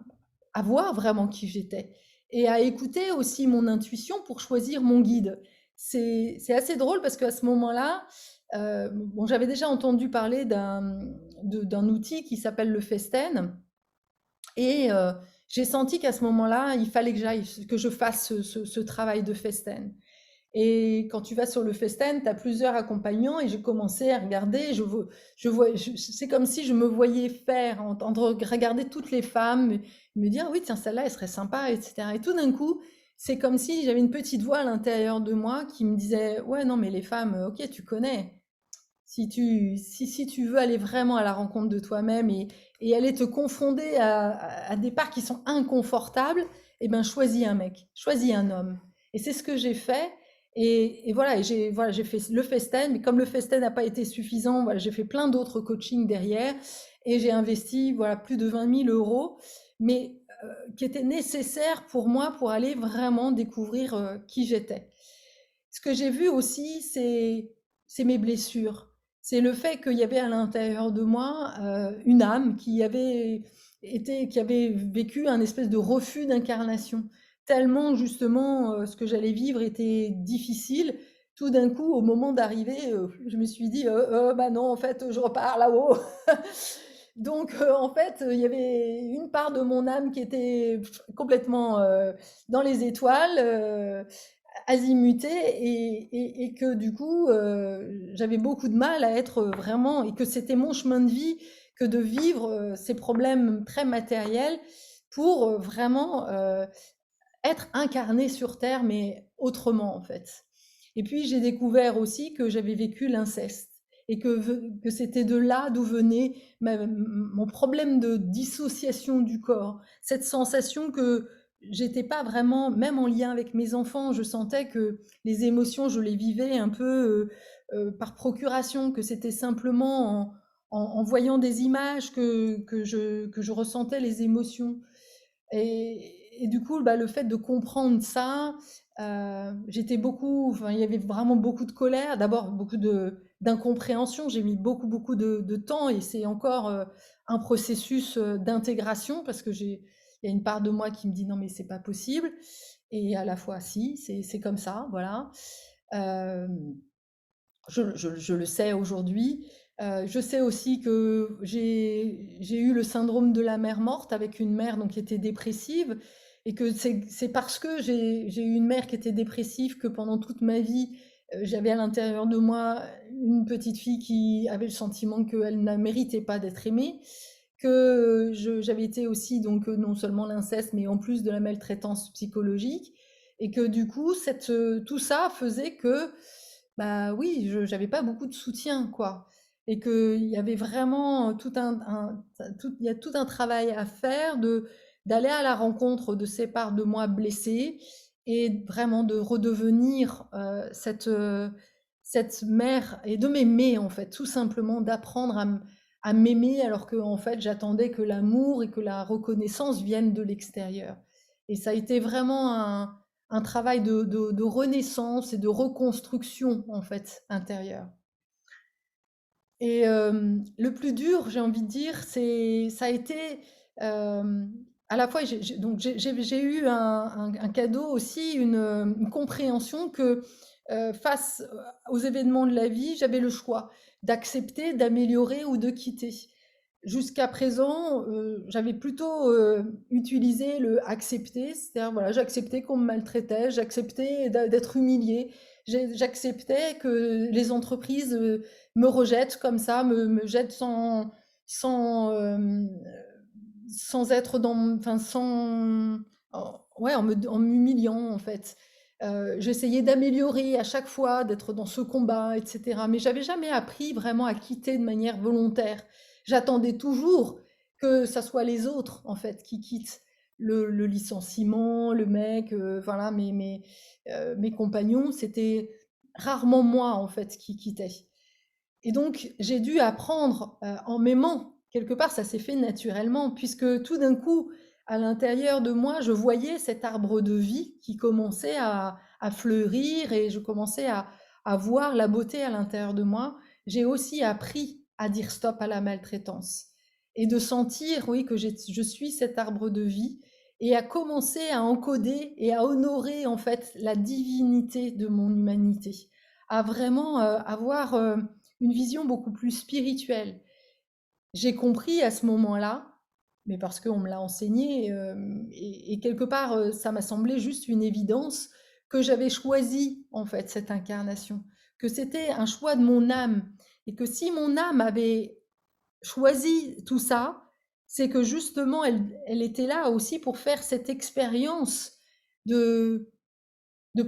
à voir vraiment qui j'étais et à écouter aussi mon intuition pour choisir mon guide. C'est assez drôle parce qu'à ce moment-là, bon, j'avais déjà entendu parler d'un outil qui s'appelle le Festen et j'ai senti qu'à ce moment-là, il fallait que je fasse ce travail de Festen. Et quand tu vas sur le Festen, tu as plusieurs accompagnants et j'ai commencé à regarder. C'est comme si je me voyais faire, entendre, regarder toutes les femmes, me dire oui, tiens, celle-là, elle serait sympa, etc. Et tout d'un coup, c'est comme si j'avais une petite voix à l'intérieur de moi qui me disait ouais, non, mais les femmes, ok, tu connais. Si tu veux aller vraiment à la rencontre de toi-même et aller te confonder à des parts qui sont inconfortables, eh ben choisis un mec, choisis un homme. Et c'est ce que j'ai fait. Et voilà, j'ai fait le Festen, mais comme le Festen n'a pas été suffisant, voilà, j'ai fait plein d'autres coachings derrière et j'ai investi voilà, plus de 20 000 euros, mais qui étaient nécessaires pour moi pour aller vraiment découvrir qui j'étais. Ce que j'ai vu aussi, c'est mes blessures. C'est le fait qu'il y avait à l'intérieur de moi une âme qui avait vécu un espèce de refus d'incarnation. Tellement justement ce que j'allais vivre était difficile. Tout d'un coup, au moment d'arriver, je me suis dit, bah non, en fait, je repars là-haut. Donc, en fait, il y avait une part de mon âme qui était complètement dans les étoiles, azimuté et que du coup, j'avais beaucoup de mal à être vraiment et que c'était mon chemin de vie que de vivre ces problèmes très matériels pour vraiment être incarné sur Terre, mais autrement en fait. Et puis j'ai découvert aussi que j'avais vécu l'inceste et que c'était de là d'où venait mon problème de dissociation du corps, cette sensation que j'étais pas vraiment, même en lien avec mes enfants, je sentais que les émotions, je les vivais un peu par procuration, que c'était simplement en voyant des images que je ressentais les émotions. Et du coup, bah, le fait de comprendre ça, enfin, il y avait vraiment beaucoup de colère, d'abord beaucoup d'incompréhension. J'ai mis beaucoup de temps et c'est encore un processus d'intégration parce que il y a une part de moi qui me dit non mais c'est pas possible et à la fois si, c'est comme ça, voilà. Euh, je le sais aujourd'hui. Je sais aussi que j'ai eu le syndrome de la mère morte avec une mère donc, qui était dépressive et que c'est parce que j'ai eu une mère qui était dépressive que pendant toute ma vie, j'avais à l'intérieur de moi une petite fille qui avait le sentiment qu'elle ne méritait pas d'être aimée, que j'avais été aussi donc non seulement l'inceste mais en plus de la maltraitance psychologique et que du coup tout ça faisait que bah oui, j'avais pas beaucoup de soutien, quoi. Et qu'il y avait vraiment il y a tout un travail à faire d'aller à la rencontre de ces parts de moi blessées et vraiment de redevenir cette mère et de m'aimer en fait, tout simplement d'apprendre à m'aimer alors que en fait j'attendais que l'amour et que la reconnaissance viennent de l'extérieur. Et ça a été vraiment un travail de renaissance et de reconstruction en fait intérieure. Et le plus dur, j'ai envie de dire, ça a été à la fois, j'ai eu un cadeau aussi, une compréhension que face aux événements de la vie, j'avais le choix d'accepter, d'améliorer ou de quitter. Jusqu'à présent, j'avais plutôt utilisé le accepter, c'est-à-dire voilà, j'acceptais qu'on me maltraitait, j'acceptais d'être humiliée, j'acceptais que les entreprises me rejettent comme ça, me jettent sans, sans être dans, enfin sans, ouais, en m'humiliant en fait. J'essayais d'améliorer à chaque fois, d'être dans ce combat, etc. Mais j'avais jamais appris vraiment à quitter de manière volontaire. J'attendais toujours que ça soit les autres en fait qui quittent le licenciement, le mec, voilà, mes compagnons, c'était rarement moi en fait qui quittais. Et donc, j'ai dû apprendre en m'aimant. Quelque part, ça s'est fait naturellement, puisque tout d'un coup, à l'intérieur de moi, je voyais cet arbre de vie qui commençait à fleurir et je commençais à voir la beauté à l'intérieur de moi. J'ai aussi appris à dire stop à la maltraitance et de sentir, oui, que je suis cet arbre de vie et à commencer à encoder et à honorer en fait la divinité de mon humanité, à vraiment avoir une vision beaucoup plus spirituelle. J'ai compris à ce moment-là, mais parce qu'on me l'a enseigné, et quelque part, ça m'a semblé juste une évidence que j'avais choisi en fait cette incarnation, que c'était un choix de mon âme, et que si mon âme avait choisi tout ça, c'est que justement elle était là aussi pour faire cette expérience de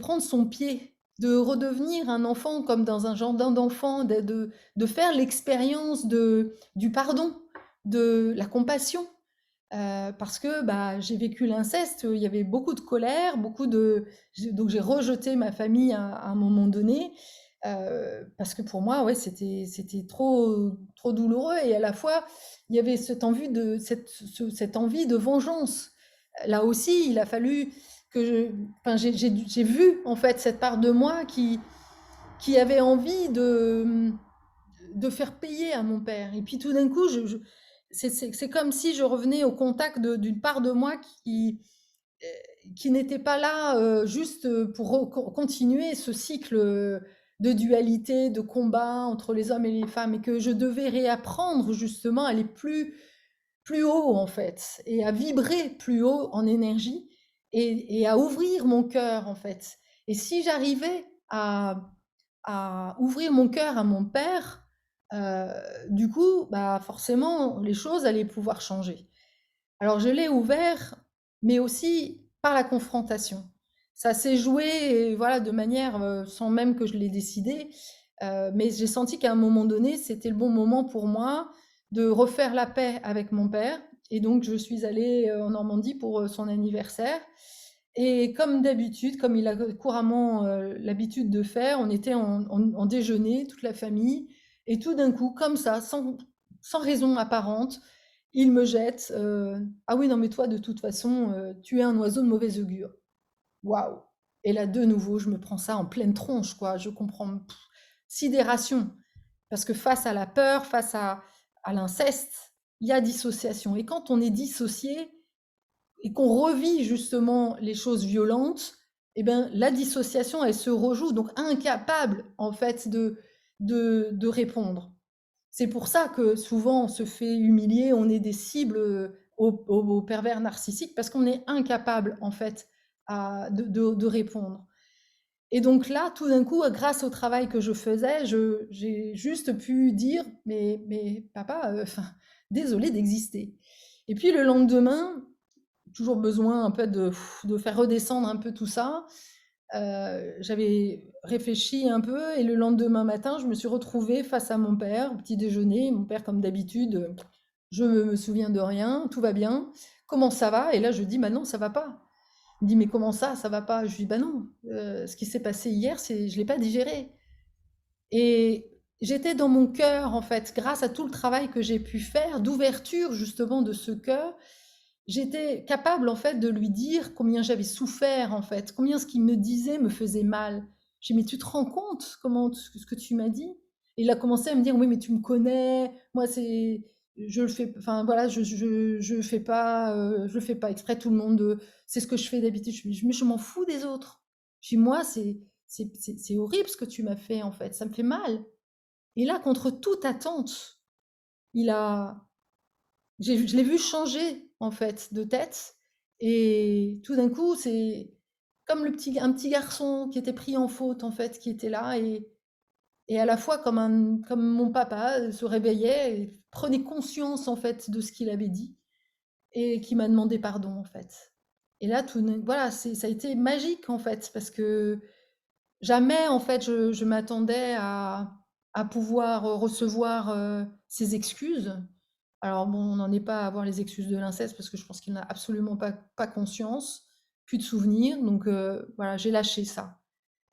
prendre son pied, de redevenir un enfant comme dans un jardin d'enfants, de faire l'expérience du pardon, de la compassion. Parce que bah, j'ai vécu l'inceste, il y avait beaucoup de colère, donc j'ai rejeté ma famille à un moment donné, parce que pour moi, ouais, c'était trop douloureux, et à la fois, il y avait cette envie de vengeance. Là aussi, il a fallu enfin, j'ai vu en fait cette part de moi qui avait envie de faire payer à mon père. Et puis tout d'un coup, c'est comme si je revenais au contact d'une part de moi qui n'était pas là juste pour continuer ce cycle de dualité, de combat entre les hommes et les femmes, et que je devais réapprendre justement à aller plus haut en fait, et à vibrer plus haut en énergie, et à ouvrir mon cœur en fait. Et si j'arrivais à ouvrir mon cœur à mon père, euh, du coup, bah forcément, les choses allaient pouvoir changer. Alors je l'ai ouvert, mais aussi par la confrontation. Ça s'est joué, voilà, de manière sans même que je l'ai décidé, mais j'ai senti qu'à un moment donné, c'était le bon moment pour moi de refaire la paix avec mon père. Et donc je suis allée en Normandie pour son anniversaire. Et comme d'habitude, comme il a couramment l'habitude de faire, on était en déjeuner, toute la famille, et tout d'un coup, comme ça, sans raison apparente, il me jette ah oui, non, mais toi, de toute façon, tu es un oiseau de mauvaise augure. Waouh! Et là, de nouveau, je me prends ça en pleine tronche, quoi. Je comprends, sidération. Parce que face à la peur, face à l'inceste, il y a dissociation. Et quand on est dissocié et qu'on revit justement les choses violentes, eh ben, la dissociation, elle se rejoue, donc incapable, en fait, de répondre. C'est pour ça que souvent on se fait humilier, on est des cibles aux pervers narcissiques, parce qu'on est incapable en fait de répondre. Et donc là, tout d'un coup, grâce au travail que je faisais, j'ai juste pu dire, mais papa, enfin, désolé d'exister. Et puis le lendemain, toujours besoin un peu de faire redescendre un peu tout ça. J'avais réfléchi un peu, et le lendemain matin, je me suis retrouvée face à mon père, au petit déjeuner. Mon père, comme d'habitude, je me souviens de rien, tout va bien. Comment ça va? Et là, je dis, bah non, ça va pas. Il me dit, mais comment ça va pas? Je lui dis, bah non, ce qui s'est passé hier, je l'ai pas digéré. Et j'étais dans mon cœur, en fait, grâce à tout le travail que j'ai pu faire, d'ouverture justement de ce cœur, j'étais capable, en fait, de lui dire combien j'avais souffert, en fait, combien ce qu'il me disait me faisait mal. J'ai dit, mais tu te rends compte ce que tu m'as dit? Et il a commencé à me dire, oui, mais tu me connais, moi, je le fais, enfin, voilà, je le fais pas exprès, tout le monde, c'est ce que je fais d'habitude. Mais je m'en fous des autres. Je dis, moi, c'est horrible ce que tu m'as fait, en fait, ça me fait mal. Et là, contre toute attente, il a, je l'ai vu changer en fait de tête et tout d'un coup, c'est comme un petit garçon qui était pris en faute en fait, qui était là et à la fois comme mon papa se réveillait et prenait conscience en fait de ce qu'il avait dit et qui m'a demandé pardon en fait. Et là, voilà, ça a été magique en fait parce que jamais en fait je m'attendais à pouvoir recevoir ces excuses. Alors bon, on n'en est pas à avoir les excuses de l'inceste parce que je pense qu'il n'a absolument pas conscience, plus de souvenirs. Donc voilà, j'ai lâché ça.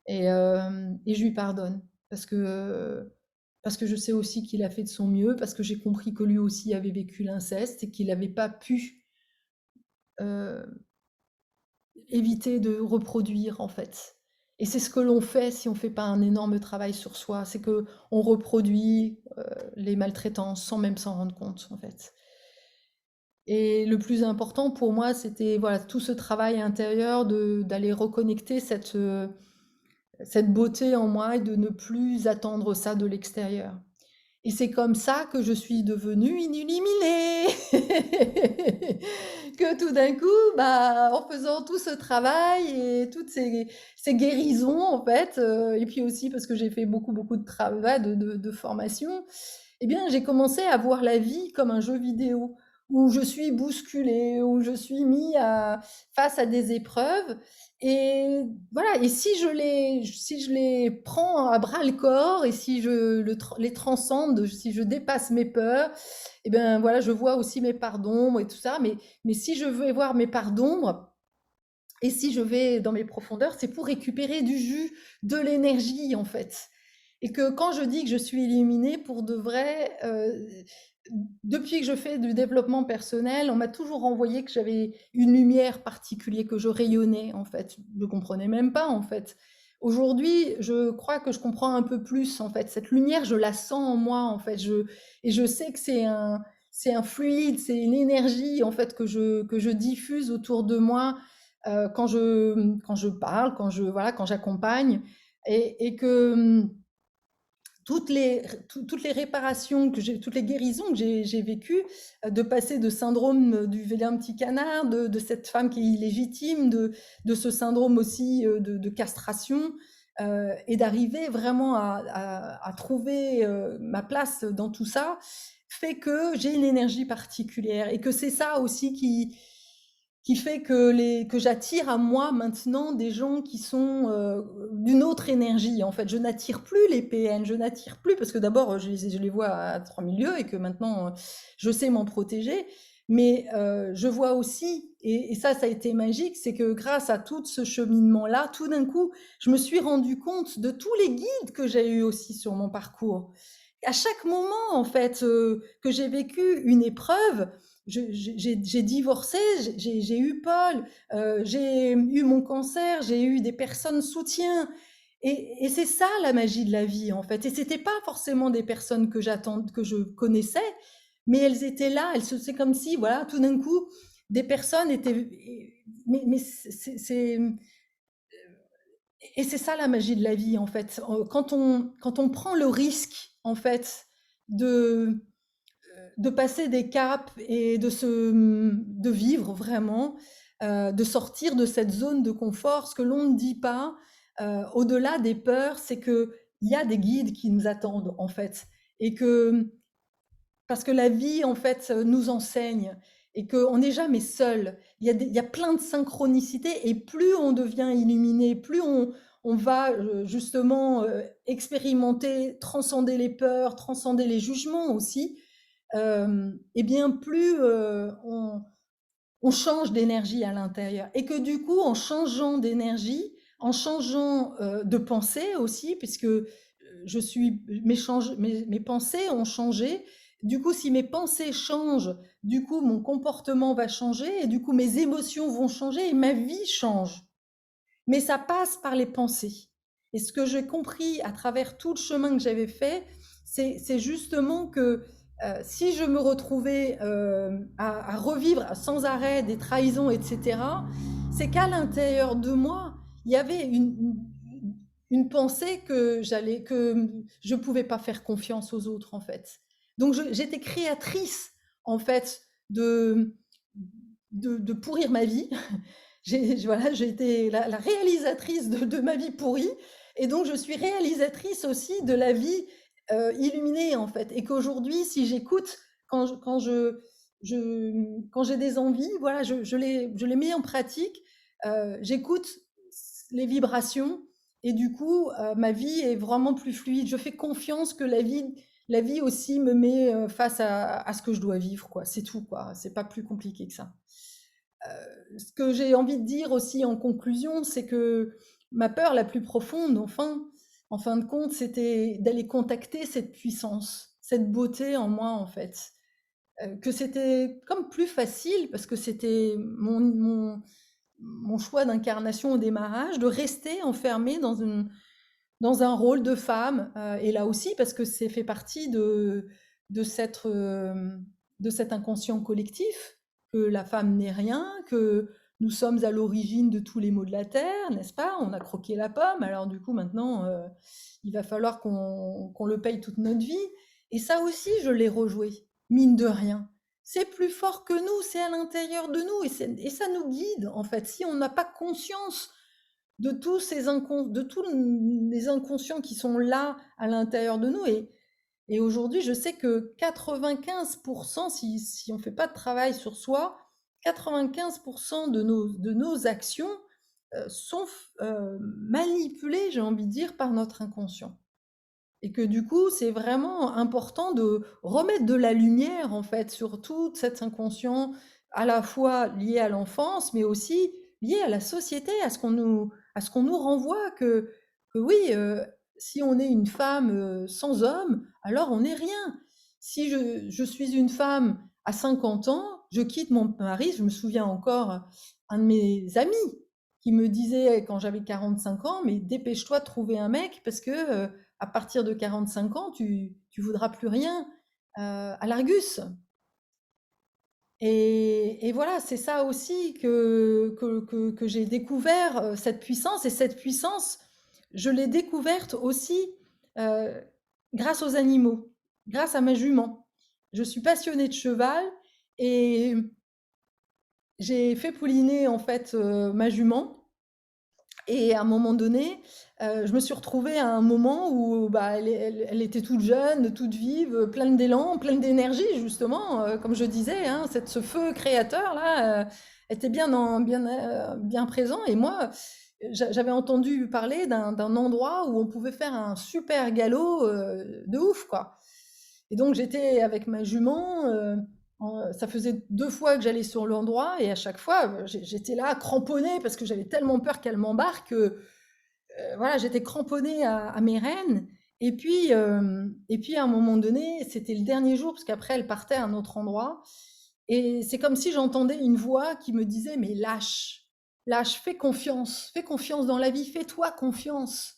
Et je lui pardonne parce que je sais aussi qu'il a fait de son mieux, parce que j'ai compris que lui aussi avait vécu l'inceste et qu'il n'avait pas pu euh, éviter de reproduire en fait. Et c'est ce que l'on fait si on ne fait pas un énorme travail sur soi, c'est que on reproduit les maltraitances sans même s'en rendre compte en fait. Et le plus important pour moi, c'était voilà, tout ce travail intérieur d'aller reconnecter cette beauté en moi et de ne plus attendre ça de l'extérieur. Et c'est comme ça que je suis devenue inilluminée. Que tout d'un coup, bah, en faisant tout ce travail et toutes ces guérisons, en fait, et puis aussi parce que j'ai fait beaucoup, beaucoup de travail, de formation, eh bien, j'ai commencé à voir la vie comme un jeu vidéo où je suis bousculée, où je suis face à des épreuves. Et voilà, et si je les prends à bras le corps et si les transcende, si je dépasse mes peurs, et ben voilà, je vois aussi mes parts d'ombre et tout ça. Mais si je veux voir mes parts d'ombre et si je vais dans mes profondeurs, c'est pour récupérer du jus, de l'énergie en fait. Et que quand je dis que je suis illuminée, pour de vrai, depuis que je fais du développement personnel, on m'a toujours envoyé que j'avais une lumière particulière, que je rayonnais en fait. Je ne comprenais même pas en fait. Aujourd'hui, je crois que je comprends un peu plus en fait. Cette lumière, je la sens en moi en fait. Et je sais que c'est un fluide, c'est une énergie en fait que je diffuse autour de moi quand je parle, voilà, quand j'accompagne. Et que toutes les réparations toutes les guérisons que j'ai vécues, de passer de syndrome du vilain petit canard, de cette femme qui est illégitime, de ce syndrome aussi de castration, et d'arriver vraiment à trouver ma place dans tout ça, fait que j'ai une énergie particulière et que c'est ça aussi qui fait que j'attire à moi maintenant des gens qui sont d'une autre énergie. En fait, je n'attire plus les PN, je n'attire plus, parce que d'abord, je les vois à 3000 lieues et que maintenant, je sais m'en protéger. Mais je vois aussi, et ça a été magique, c'est que grâce à tout ce cheminement-là, tout d'un coup, je me suis rendu compte de tous les guides que j'ai eus aussi sur mon parcours. À chaque moment, en fait, que j'ai vécu une épreuve, j'ai divorcé, j'ai eu Paul, j'ai eu mon cancer, j'ai eu des personnes soutien. Et c'est ça la magie de la vie, en fait. Et c'était pas forcément des personnes que je connaissais, mais elles étaient là. C'est comme si, voilà, tout d'un coup, des personnes étaient. Mais et c'est ça la magie de la vie, en fait. Quand on prend le risque, en fait, de, de passer des caps et de vivre vraiment, de sortir de cette zone de confort. Ce que l'on ne dit pas, au-delà des peurs, c'est qu'il y a des guides qui nous attendent, en fait. Et que, parce que la vie, en fait, nous enseigne et qu'on n'est jamais seul. Il y a plein de synchronicités et plus on devient illuminé, plus on va justement expérimenter, transcender les peurs, transcender les jugements aussi, et bien plus on change d'énergie à l'intérieur. Et que du coup, en changeant d'énergie, en changeant de pensée aussi, puisque mes pensées ont changé. Du coup, si mes pensées changent, du coup, mon comportement va changer et du coup, mes émotions vont changer et ma vie change. Mais ça passe par les pensées. Et ce que j'ai compris à travers tout le chemin que j'avais fait, c'est justement que si je me retrouvais à revivre sans arrêt des trahisons, etc., c'est qu'à l'intérieur de moi, il y avait une pensée que je pouvais pas faire confiance aux autres, en fait. Donc j'étais créatrice, en fait, de pourrir ma vie. Voilà, j'ai été la réalisatrice de ma vie pourrie, et donc je suis réalisatrice aussi de la vie illuminée, en fait. Et qu'aujourd'hui, si j'écoute, quand j'ai des envies, voilà, je les mets en pratique, j'écoute les vibrations, et du coup, ma vie est vraiment plus fluide. Je fais confiance que la vie aussi me met face à ce que je dois vivre, quoi. C'est tout, quoi. C'est pas plus compliqué que ça. Ce que j'ai envie de dire aussi en conclusion, c'est que ma peur la plus profonde, enfin, en fin de compte, c'était d'aller contacter cette puissance, cette beauté en moi, en fait. Que c'était comme plus facile, parce que c'était mon choix d'incarnation au démarrage, de rester enfermée dans un rôle de femme. Et là aussi, parce que c'est fait partie de, cette, euh, de cet inconscient collectif, que la femme n'est rien, que nous sommes à l'origine de tous les maux de la terre, n'est-ce pas? On a croqué la pomme, alors du coup maintenant, il va falloir qu'on le paye toute notre vie. Et ça aussi, je l'ai rejoué, mine de rien. C'est plus fort que nous, c'est à l'intérieur de nous, et ça nous guide, en fait. Si on n'a pas conscience de tous les inconscients qui sont là à l'intérieur de nous. Et aujourd'hui, je sais que 95%, si on ne fait pas de travail sur soi, 95% de nos actions sont manipulées, j'ai envie de dire, par notre inconscient. Et que du coup, c'est vraiment important de remettre de la lumière, en fait, sur tout cet inconscient, à la fois lié à l'enfance, mais aussi lié à la société, à ce qu'on nous renvoie que oui, si on est une femme sans homme, alors on n'est rien. Si je suis une femme à 50 ans, je quitte mon mari, je me souviens encore un de mes amis qui me disait quand j'avais 45 ans, mais dépêche-toi de trouver un mec parce que à partir de 45 ans, tu voudras plus rien à l'Argus. Et voilà, c'est ça aussi que j'ai découvert, cette puissance. Et cette puissance, je l'ai découverte aussi euh, grâce aux animaux, grâce à ma jument. Je suis passionnée de cheval et j'ai fait pouliner en fait ma jument. Et à un moment donné, je me suis retrouvée à un moment où bah, elle était toute jeune, toute vive, pleine d'élan, pleine d'énergie justement, comme je disais, hein, ce feu créateur là était bien présent. Et moi, j'avais entendu parler d'un endroit où on pouvait faire un super galop de ouf, quoi. Et donc j'étais avec ma jument, ça faisait 2 fois que j'allais sur l'endroit, et à chaque fois, j'étais là cramponnée parce que j'avais tellement peur qu'elle m'embarque que, voilà, j'étais cramponnée à mes rênes. Et puis à un moment donné, c'était le dernier jour parce qu'après elle partait à un autre endroit, et c'est comme si j'entendais une voix qui me disait: «Mais lâche, lâche, fais confiance dans la vie, fais-toi confiance».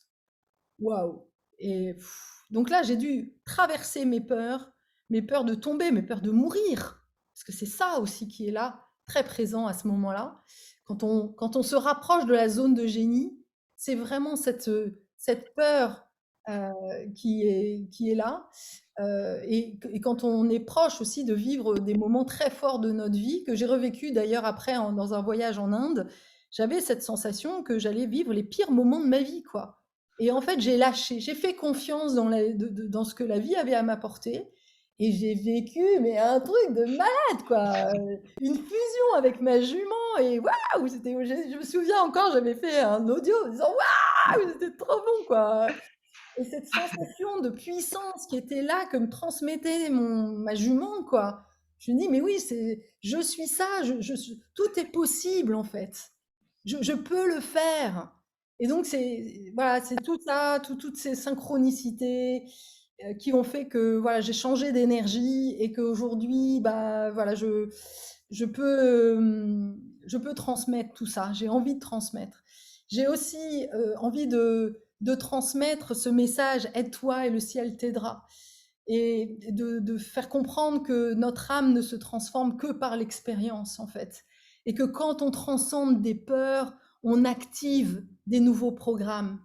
Waouh! Et donc là, j'ai dû traverser mes peurs de tomber, mes peurs de mourir, parce que c'est ça aussi qui est là, très présent à ce moment-là. Quand on se rapproche de la zone de génie, c'est vraiment cette peur qui est là. Et quand on est proche aussi de vivre des moments très forts de notre vie, que j'ai revécu d'ailleurs après dans un voyage en Inde, j'avais cette sensation que j'allais vivre les pires moments de ma vie, quoi. Et en fait, j'ai lâché, j'ai fait confiance dans ce que la vie avait à m'apporter. Et j'ai vécu, mais un truc de malade, quoi. Une fusion avec ma jument, et waouh, je me souviens encore, j'avais fait un audio en disant waouh, c'était trop bon, quoi. Et cette sensation de puissance qui était là, que me transmettait ma jument, quoi. Je me dis, mais oui, je suis ça, tout est possible, en fait. Je peux le faire. Et donc voilà, c'est tout ça, toutes ces synchronicités qui ont fait que voilà, j'ai changé d'énergie et qu'aujourd'hui, bah, voilà, je peux, je peux transmettre tout ça. J'ai envie de transmettre. J'ai aussi envie de transmettre ce message, aide-toi et le ciel t'aidera. Et de faire comprendre que notre âme ne se transforme que par l'expérience, en fait. Et que quand on transcende des peurs, on active des nouveaux programmes.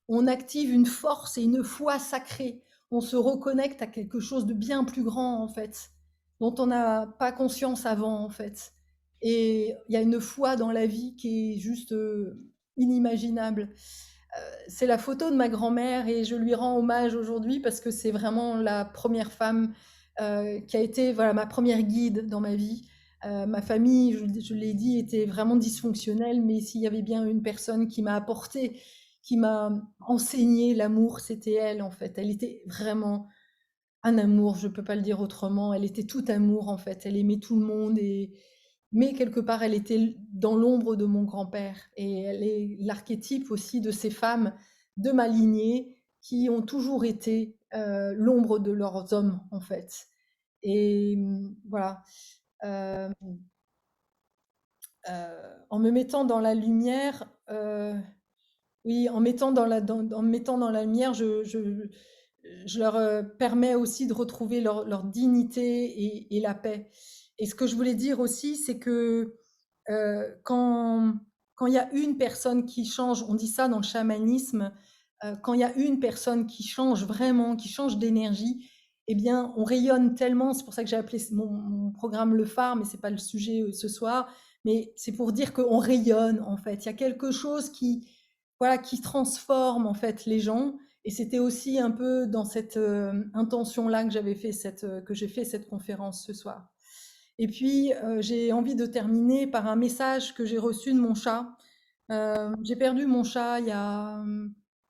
On active une force et une foi sacrée. On se reconnecte à quelque chose de bien plus grand, en fait, dont on n'a pas conscience avant, en fait. Et il y a une foi dans la vie qui est juste inimaginable. C'est la photo de ma grand-mère et je lui rends hommage aujourd'hui parce que c'est vraiment la première femme qui a été voilà, ma première guide dans ma vie. Ma famille, je l'ai dit, était vraiment dysfonctionnelle, mais s'il y avait bien une personne qui m'a apporté, qui m'a enseigné l'amour, c'était elle en fait. Elle était vraiment un amour, je ne peux pas le dire autrement. Elle était tout amour en fait. Elle aimait tout le monde mais quelque part elle était dans l'ombre de mon grand-père et elle est l'archétype aussi de ces femmes de ma lignée qui ont toujours été l'ombre de leurs hommes en fait. Et voilà. Euh, En me mettant dans la lumière, oui, en me mettant dans la lumière, je leur permets aussi de retrouver leur dignité et la paix. Et ce que je voulais dire aussi, c'est que quand il y a une personne qui change, on dit ça dans le chamanisme, quand il y a une personne qui change vraiment, qui change d'énergie, eh bien, on rayonne tellement. C'est pour ça que j'ai appelé mon programme Le Phare, mais c'est pas le sujet ce soir. Mais c'est pour dire qu'on rayonne en fait. Il y a quelque chose voilà, qui transforme en fait les gens. Et c'était aussi un peu dans cette intention-là que que j'ai fait cette conférence ce soir. Et puis, j'ai envie de terminer par un message que j'ai reçu de mon chat. J'ai perdu mon chat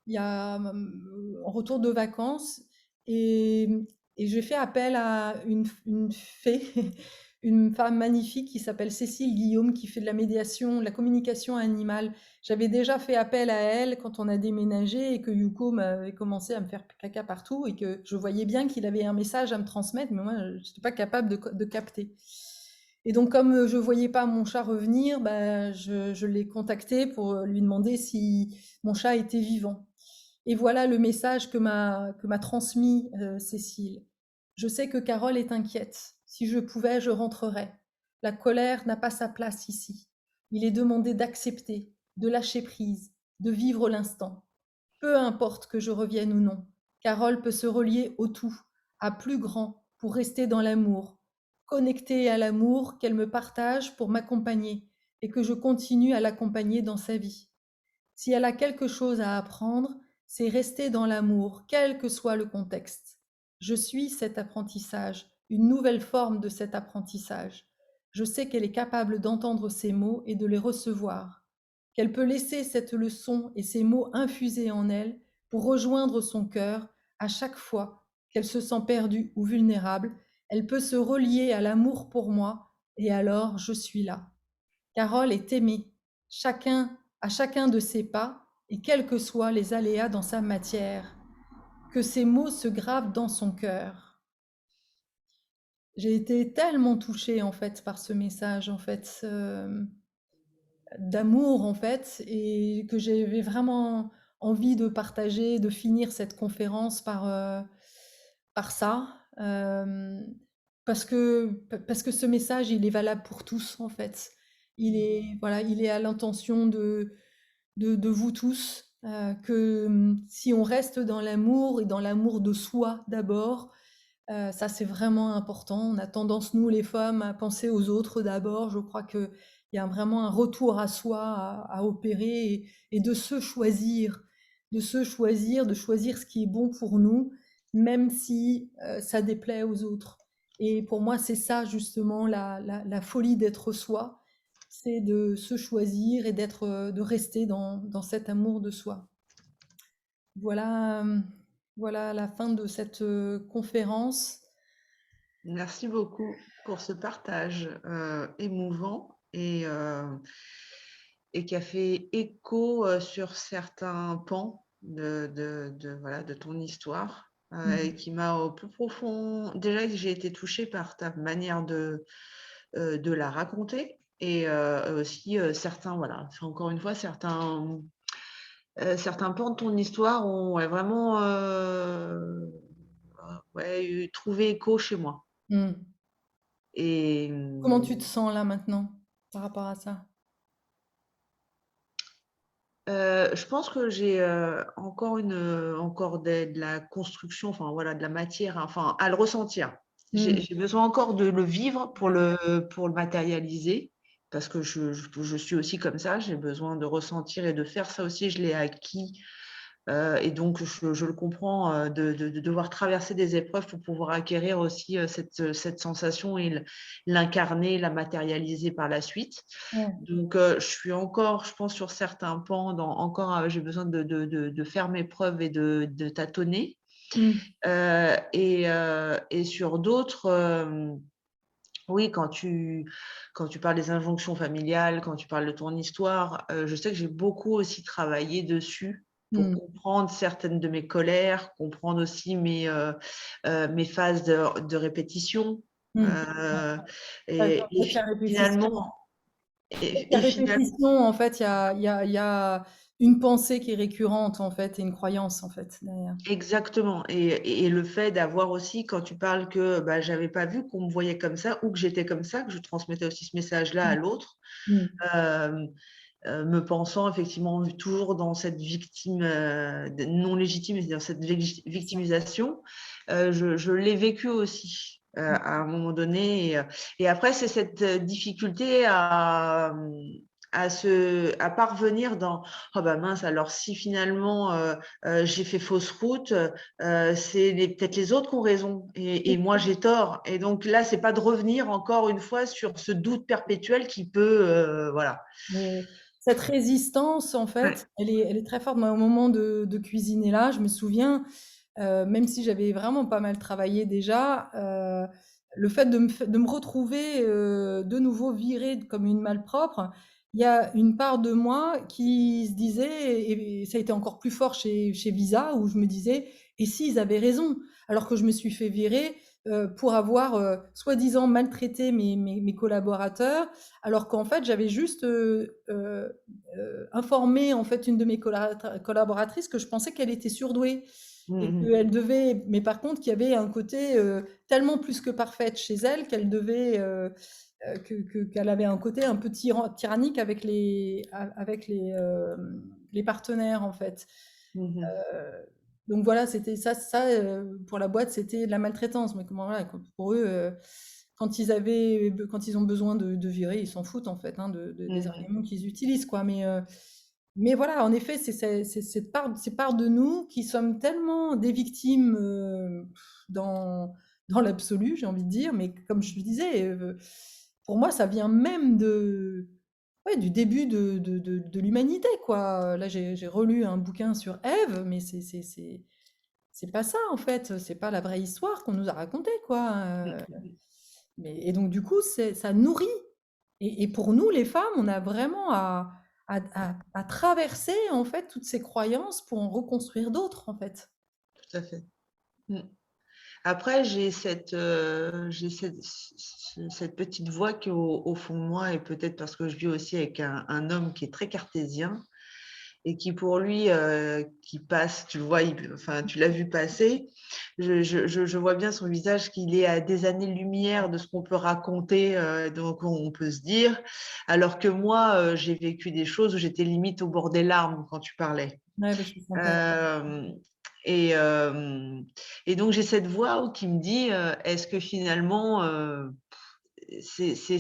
en retour de vacances et, et j'ai fait appel à une fée, une femme magnifique qui s'appelle Cécile Guillaume, qui fait de la médiation, de la communication animale. J'avais déjà fait appel à elle quand on a déménagé et que Yuko m'avait commencé à me faire caca partout et que je voyais bien qu'il avait un message à me transmettre, mais moi, je n'étais pas capable de capter. Et donc, comme je voyais pas mon chat revenir, bah, je l'ai contacté pour lui demander si mon chat était vivant. Et voilà le message que m'a transmis Cécile. Je sais que Carole est inquiète. Si je pouvais, je rentrerais. La colère n'a pas sa place ici. Il est demandé d'accepter, de lâcher prise, de vivre l'instant. Peu importe que je revienne ou non, Carole peut se relier au tout, à plus grand, pour rester dans l'amour, connectée à l'amour qu'elle me partage pour m'accompagner et que je continue à l'accompagner dans sa vie. Si elle a quelque chose à apprendre, c'est rester dans l'amour, quel que soit le contexte. Je suis cet apprentissage, une nouvelle forme de cet apprentissage. Je sais qu'elle est capable d'entendre ces mots et de les recevoir, qu'elle peut laisser cette leçon et ces mots infusés en elle pour rejoindre son cœur à chaque fois qu'elle se sent perdue ou vulnérable. Elle peut se relier à l'amour pour moi et alors je suis là. Carole est aimée, à chacun de ses pas, et quels que soient les aléas dans sa matière. Que ces mots se gravent dans son cœur. J'ai été tellement touchée en fait par ce message en fait d'amour en fait et que j'avais vraiment envie de partager, de finir cette conférence par ça parce que ce message il est valable pour tous en fait. Il est voilà, il est à l'intention de vous tous que si on reste dans l'amour et dans l'amour de soi d'abord, ça, c'est vraiment important. On a tendance, nous, les femmes, à penser aux autres d'abord. Je crois qu'il y a vraiment un retour à soi à opérer et de choisir ce qui est bon pour nous, même si ça déplaît aux autres. Et pour moi, c'est ça justement la folie d'être soi, c'est de se choisir et de rester dans cet amour de soi. Voilà, voilà la fin de cette conférence. Merci beaucoup pour ce partage émouvant et et qui a fait écho, sur certains pans voilà, de ton histoire, et Mmh. qui m'a au plus profond déjà j'ai été touchée par ta manière de la raconter et aussi, certains voilà, c'est encore une fois certains pans de ton histoire ont ouais, vraiment, ouais, trouvé écho chez moi Mmh. et Comment tu te sens là maintenant par rapport à ça? je pense que j'ai, encore de la construction, enfin voilà, de la matière, enfin à le ressentir. J'ai Mmh. j'ai besoin encore de le vivre Ouais. pour le matérialiser parce que je suis aussi comme ça, j'ai besoin de ressentir et de faire ça aussi, je l'ai acquis. Et donc je le comprends, de devoir traverser des épreuves pour pouvoir acquérir aussi, cette sensation et l'incarner, la matérialiser par la suite. Ouais. Donc je suis encore, je pense sur certains pans j'ai besoin de faire mes preuves et de tâtonner. Mmh. Et sur d'autres, oui, quand tu parles des injonctions familiales, quand tu parles de ton histoire, je sais que j'ai beaucoup aussi travaillé dessus pour Mmh. comprendre certaines de mes colères, comprendre aussi mes phases de répétition, Mmh. heu Ouais, et quand il y a répétition. finalement Quand il y a et finalement répétition, en fait, il y a une pensée qui est récurrente, en fait, et une croyance, en fait, derrière. exactement et le fait d'avoir aussi quand tu parles que, bah, j'avais pas vu qu'on me voyait comme ça ou que j'étais comme ça, que je transmettais aussi ce message-là à Mmh. l'autre, Mmh. hem me pensant effectivement toujours dans cette victime, non légitime et dans cette C'est ça. victimisation, je l'ai vécu aussi, Mmh. à un moment donné et après c'est cette, difficulté à parvenir dans: «Oh bah mince alors si finalement, j'ai fait fausse route, c'est peut-être les autres qui ont raison et moi j'ai tort» et donc là c'est pas de revenir encore une fois sur ce doute perpétuel qui peut, voilà. Mais cette résistance, en Ouais. fait, elle est très forte. Moi, au moment de cuisiner là, je me souviens, même si j'avais vraiment pas mal travaillé déjà, le fait de me retrouver, de nouveau virée comme une malpropre, il y a une part de moi qui se disait et ça a été encore plus fort chez Visa où je me disais: «Et s'ils avaient raison?» alors que je me suis fait virer, pour avoir, soi-disant maltraité mes collaborateurs, alors qu'en fait, j'avais juste, informé, en fait, une de mes collaboratrices que je pensais qu'elle était surdouée et Mmh mh. qu'elle devait, mais par contre qu'il y avait un côté tellement plus que parfaite chez elle qu'elle devait qu'elle avait un côté un peu tyrannique avec les partenaires en fait. Mmh mh. Euh, donc voilà, c'était ça pour la boîte, c'était de la maltraitance. Mais comment voilà, pour eux, quand ils ont besoin de virer, ils s'en foutent en fait hein, des Mmh mh. arguments qu'ils utilisent quoi. Mais voilà, en effet, c'est cette part de nous qui sommes tellement des victimes dans l'absolu, j'ai envie de dire. Mais comme je le disais, pour moi, ça vient même ouais, du début de l'humanité, quoi. Là, j'ai relu un bouquin sur Ève, mais c'est pas ça, en fait. C'est pas la vraie histoire qu'on nous a racontée, quoi. Mmh. Et donc, du coup, ça nourrit. Et pour nous, les femmes, on a vraiment à traverser, en fait, toutes ces croyances pour en reconstruire d'autres, en fait. Tout à fait. Mmh. Après j'ai cette petite voix qui est au fond de moi et peut-être parce que je vis aussi avec un homme qui est très cartésien et qui pour lui, qui passe, tu le vois, enfin, tu l'as vu passer. Je vois bien son visage qu'il est à des années-lumière de ce qu'on peut raconter, donc on peut se dire. Alors que moi, j'ai vécu des choses où j'étais limite au bord des larmes quand tu parlais. Ouais, bah, je sentais. Hem et hem et donc j'ai cette voix qui me dit, «Est-ce que finalement, c'est c'est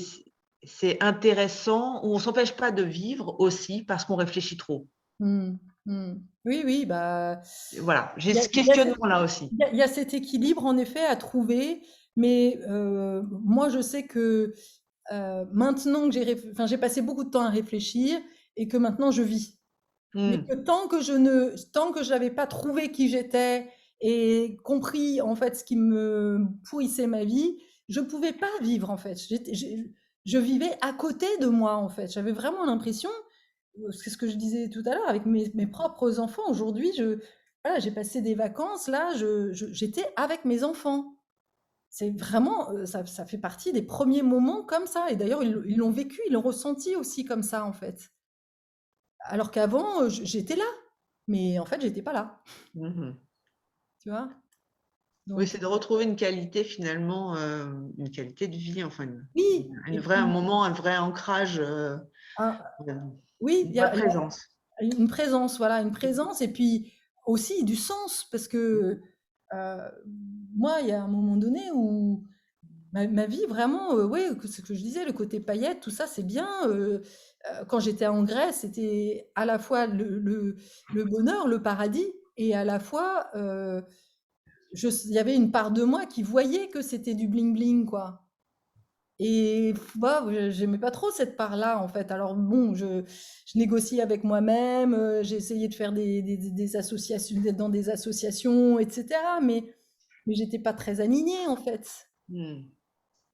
c'est intéressant ou on s'empêche pas de vivre aussi parce qu'on réfléchit trop?» Mmh, mmh. Oui, oui, bah, Voilà, j'ai il y a ce il y a cet questionnement-là aussi. il y a cet équilibre, en effet, à trouver, mais moi, je sais que, maintenant que j'ai passé beaucoup de temps à réfléchir et que maintenant je vis. Mais Mmh. que tant que je n'avais pas trouvé qui j'étais et compris en fait ce qui me pourrissait ma vie, je pouvais pas vivre en fait. Je vivais à côté de moi en fait. J'avais vraiment l'impression c'est ce que je disais tout à l'heure avec mes propres enfants. Aujourd'hui, voilà, j'ai passé des vacances, là, j'étais avec mes enfants. C'est vraiment, ça fait partie des premiers moments comme ça. Et d'ailleurs, ils l'ont vécu, ils l'ont ressenti aussi comme ça, en fait. Alors qu'avant, j'étais là, mais en fait, j'étais pas là, Mhm. tu vois? Oui, Donc, c'est de retrouver une qualité finalement, une qualité de vie, enfin oui, et un puis, moment, un vrai ancrage, un- euh, oui, une vraie présence. une présence, voilà, une présence, et puis aussi du sens, parce que euh, moi, il y a un moment donné où ma vie, vraiment, ouais, ce que je disais, le côté paillettes, tout ça, c'est bien. Quand j'étais en Grèce, c'était à la fois le bonheur, le paradis, et à la fois, il y avait une part de moi qui voyait que c'était du bling bling, quoi. Et bah, j'aimais pas trop cette part-là, en fait. Alors bon, je négociais avec moi-même, j'ai essayé de faire des associations, d'être dans des associations, etc. Mais j'étais pas très alignée, en fait. Hmm.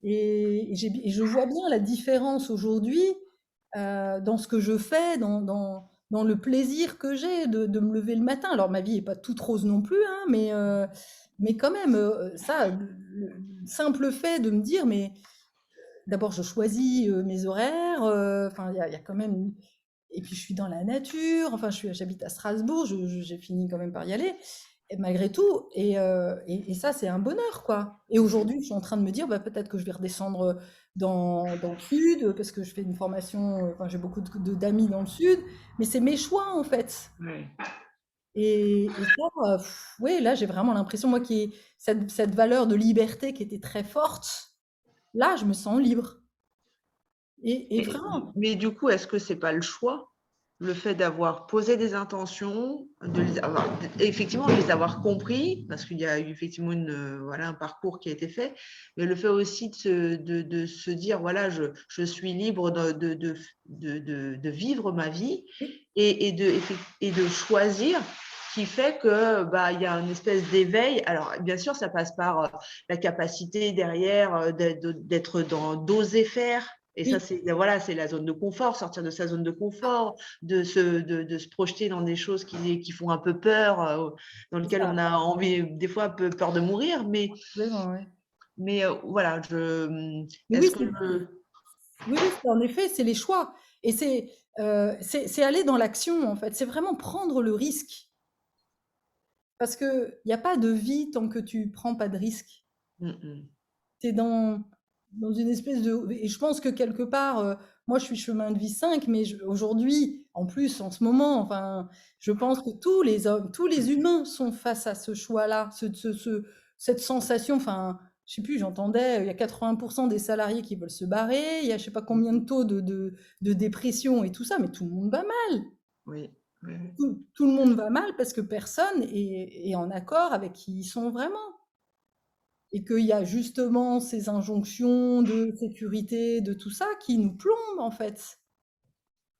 Et je vois bien la différence aujourd'hui dans ce que je fais, dans le plaisir que j'ai de me lever le matin. Alors ma vie n'est pas toute rose non plus, hein, mais quand même, ça, le simple fait de me dire, mais d'abord je choisis mes horaires, enfin il y a quand même... Et puis je suis dans la nature, enfin j'habite à Strasbourg, j'ai fini quand même par y aller, et malgré tout, et ça c'est un bonheur quoi. Et aujourd'hui je suis en train de me dire, bah, peut-être que je vais redescendre dans le sud, parce que je fais une formation, enfin j'ai beaucoup d'amis dans le sud, mais c'est mes choix en fait. Ouais. Et ça, ouais, là j'ai vraiment l'impression, moi, qui cette valeur de liberté qui était très forte, là je me sens libre. Et vraiment, Mais du coup, est-ce que c'est pas le choix? Le fait d'avoir posé des intentions, effectivement, de les avoir compris, parce qu'il y a eu effectivement voilà, un parcours qui a été fait, mais le fait aussi de se dire, voilà, je suis libre de vivre ma vie oui, et de choisir, qui fait que bah, il y a une espèce d'éveil. Alors, bien sûr, ça passe par la capacité derrière d'être d'oser faire. Et ça, oui, c'est voilà, c'est la zone de confort, sortir de sa zone de confort, de se projeter dans des choses qui font un peu peur, dans c'est lesquelles ça, on a envie, des fois, un peu peur de mourir. complètement, ouais. Mais voilà, Mais est-ce oui, que je. oui, oui, en effet, c'est les choix. Et c'est aller dans l'action, en fait. C'est vraiment prendre le risque. Parce qu'il n'y a pas de vie tant que tu prends pas de risque. Tu es dans une espèce de... Et je pense que quelque part, moi je suis chemin de vie 5, mais aujourd'hui, en plus, en ce moment, enfin, je pense que tous les hommes, tous les humains sont face à ce choix-là, cette sensation, enfin, je sais plus, j'entendais, il y a 80% des salariés qui veulent se barrer, il y a je sais pas combien de taux de dépression et tout ça, mais tout le monde va mal. Oui, oui, oui. Tout le monde va mal parce que personne est en accord avec qui ils sont vraiment. Et qu'il y a justement ces injonctions de sécurité, de tout ça, qui nous plombent en fait.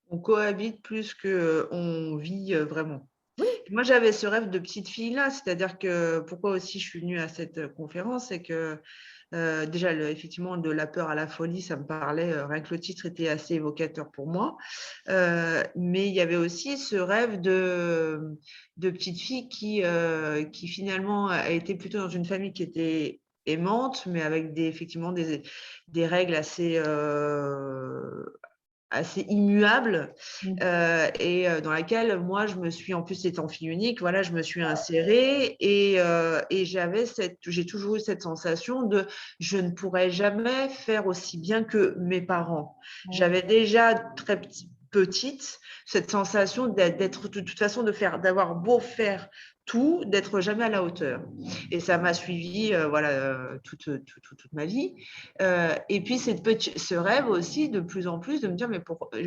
On cohabite plus que on vit vraiment. Oui, Moi, j'avais ce rêve de petite fille là, c'est-à-dire que pourquoi aussi je suis venue à cette conférence, c'est que déjà, effectivement, de la peur à la folie, ça me parlait, rien que le titre était assez évocateur pour moi. Mais il y avait aussi ce rêve de petite fille qui finalement a été plutôt dans une famille qui était aimante, mais avec effectivement des règles assez immuable dans laquelle moi je me suis, en plus étant fille unique, voilà, je me suis insérée et j'ai toujours eu cette sensation de je ne pourrais jamais faire aussi bien que mes parents. ouais, J'avais déjà très petite cette sensation d'être de toute façon d'avoir beau faire tout, d'être jamais à la hauteur. Et ça m'a suivi voilà, toute ma vie. Et puis, ce rêve aussi, de plus en plus, de me dire, mais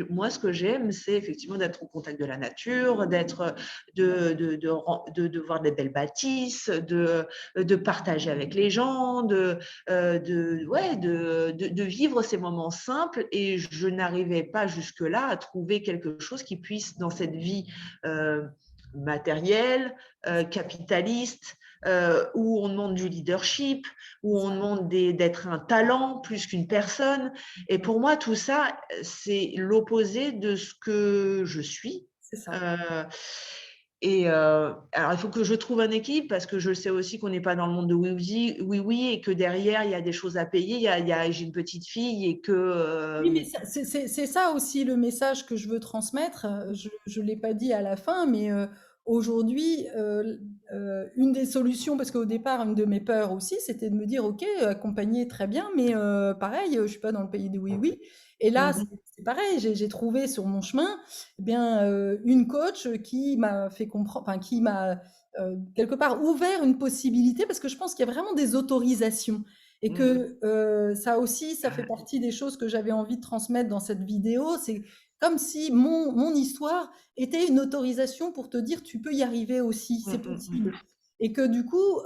moi, ce que j'aime, c'est effectivement d'être au contact de la nature, de voir des belles bâtisses, de partager avec les gens, ouais, de vivre ces moments simples. Et je n'arrivais pas jusque-là à trouver quelque chose qui puisse, dans cette vie, matériel, capitaliste, où on demande du leadership, où on demande d'être un talent plus qu'une personne. Et pour moi, tout ça, c'est l'opposé de ce que je suis. C'est ça. Euh, alors, il faut que je trouve un équilibre parce que je sais aussi qu'on n'est pas dans le monde de oui, oui, oui, oui, et que derrière, il y a des choses à payer. J'ai une petite fille et que… Oui, mais c'est ça aussi le message que je veux transmettre. Je ne l'ai pas dit à la fin, mais aujourd'hui, une des solutions, parce qu'au départ, une de mes peurs aussi, c'était de me dire, OK, accompagner, très bien, mais pareil, je ne suis pas dans le pays des oui-oui. Et là, Mhm, c'est pareil, j'ai trouvé sur mon chemin eh bien, une coach qui m'a fait comprendre, enfin, qui m'a quelque part ouvert une possibilité, parce que je pense qu'il y a vraiment des autorisations. Et mhm, que ça aussi, ça fait partie des choses que j'avais envie de transmettre dans cette vidéo. C'est comme si mon histoire était une autorisation pour te dire tu peux y arriver aussi, c'est mhm, possible. Et que du coup,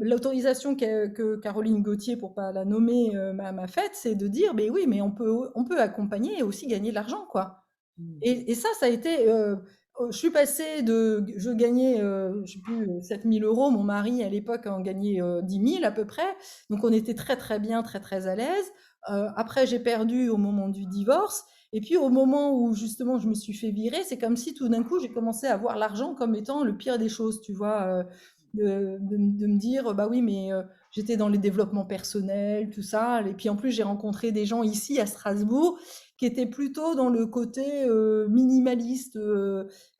l'autorisation que Caroline Gauthier, pour pas la nommer, m'a faite, c'est de dire, mais oui, mais on peut accompagner et aussi gagner de l'argent, quoi. mhm, Et ça a été, je suis passée de, je gagnais, je sais plus, 7 000 euros. Mon mari, à l'époque, en gagnait 10 000 à peu près. Donc, on était très, très bien, très, très à l'aise. Après, j'ai perdu au moment du divorce. Et puis, au moment où, justement, je me suis fait virer, c'est comme si tout d'un coup, j'ai commencé à voir l'argent comme étant le pire des choses, tu vois. De me dire, bah oui, mais j'étais dans les développements personnels, tout ça. Et puis, en plus, j'ai rencontré des gens ici à Strasbourg qui était plutôt dans le côté minimaliste.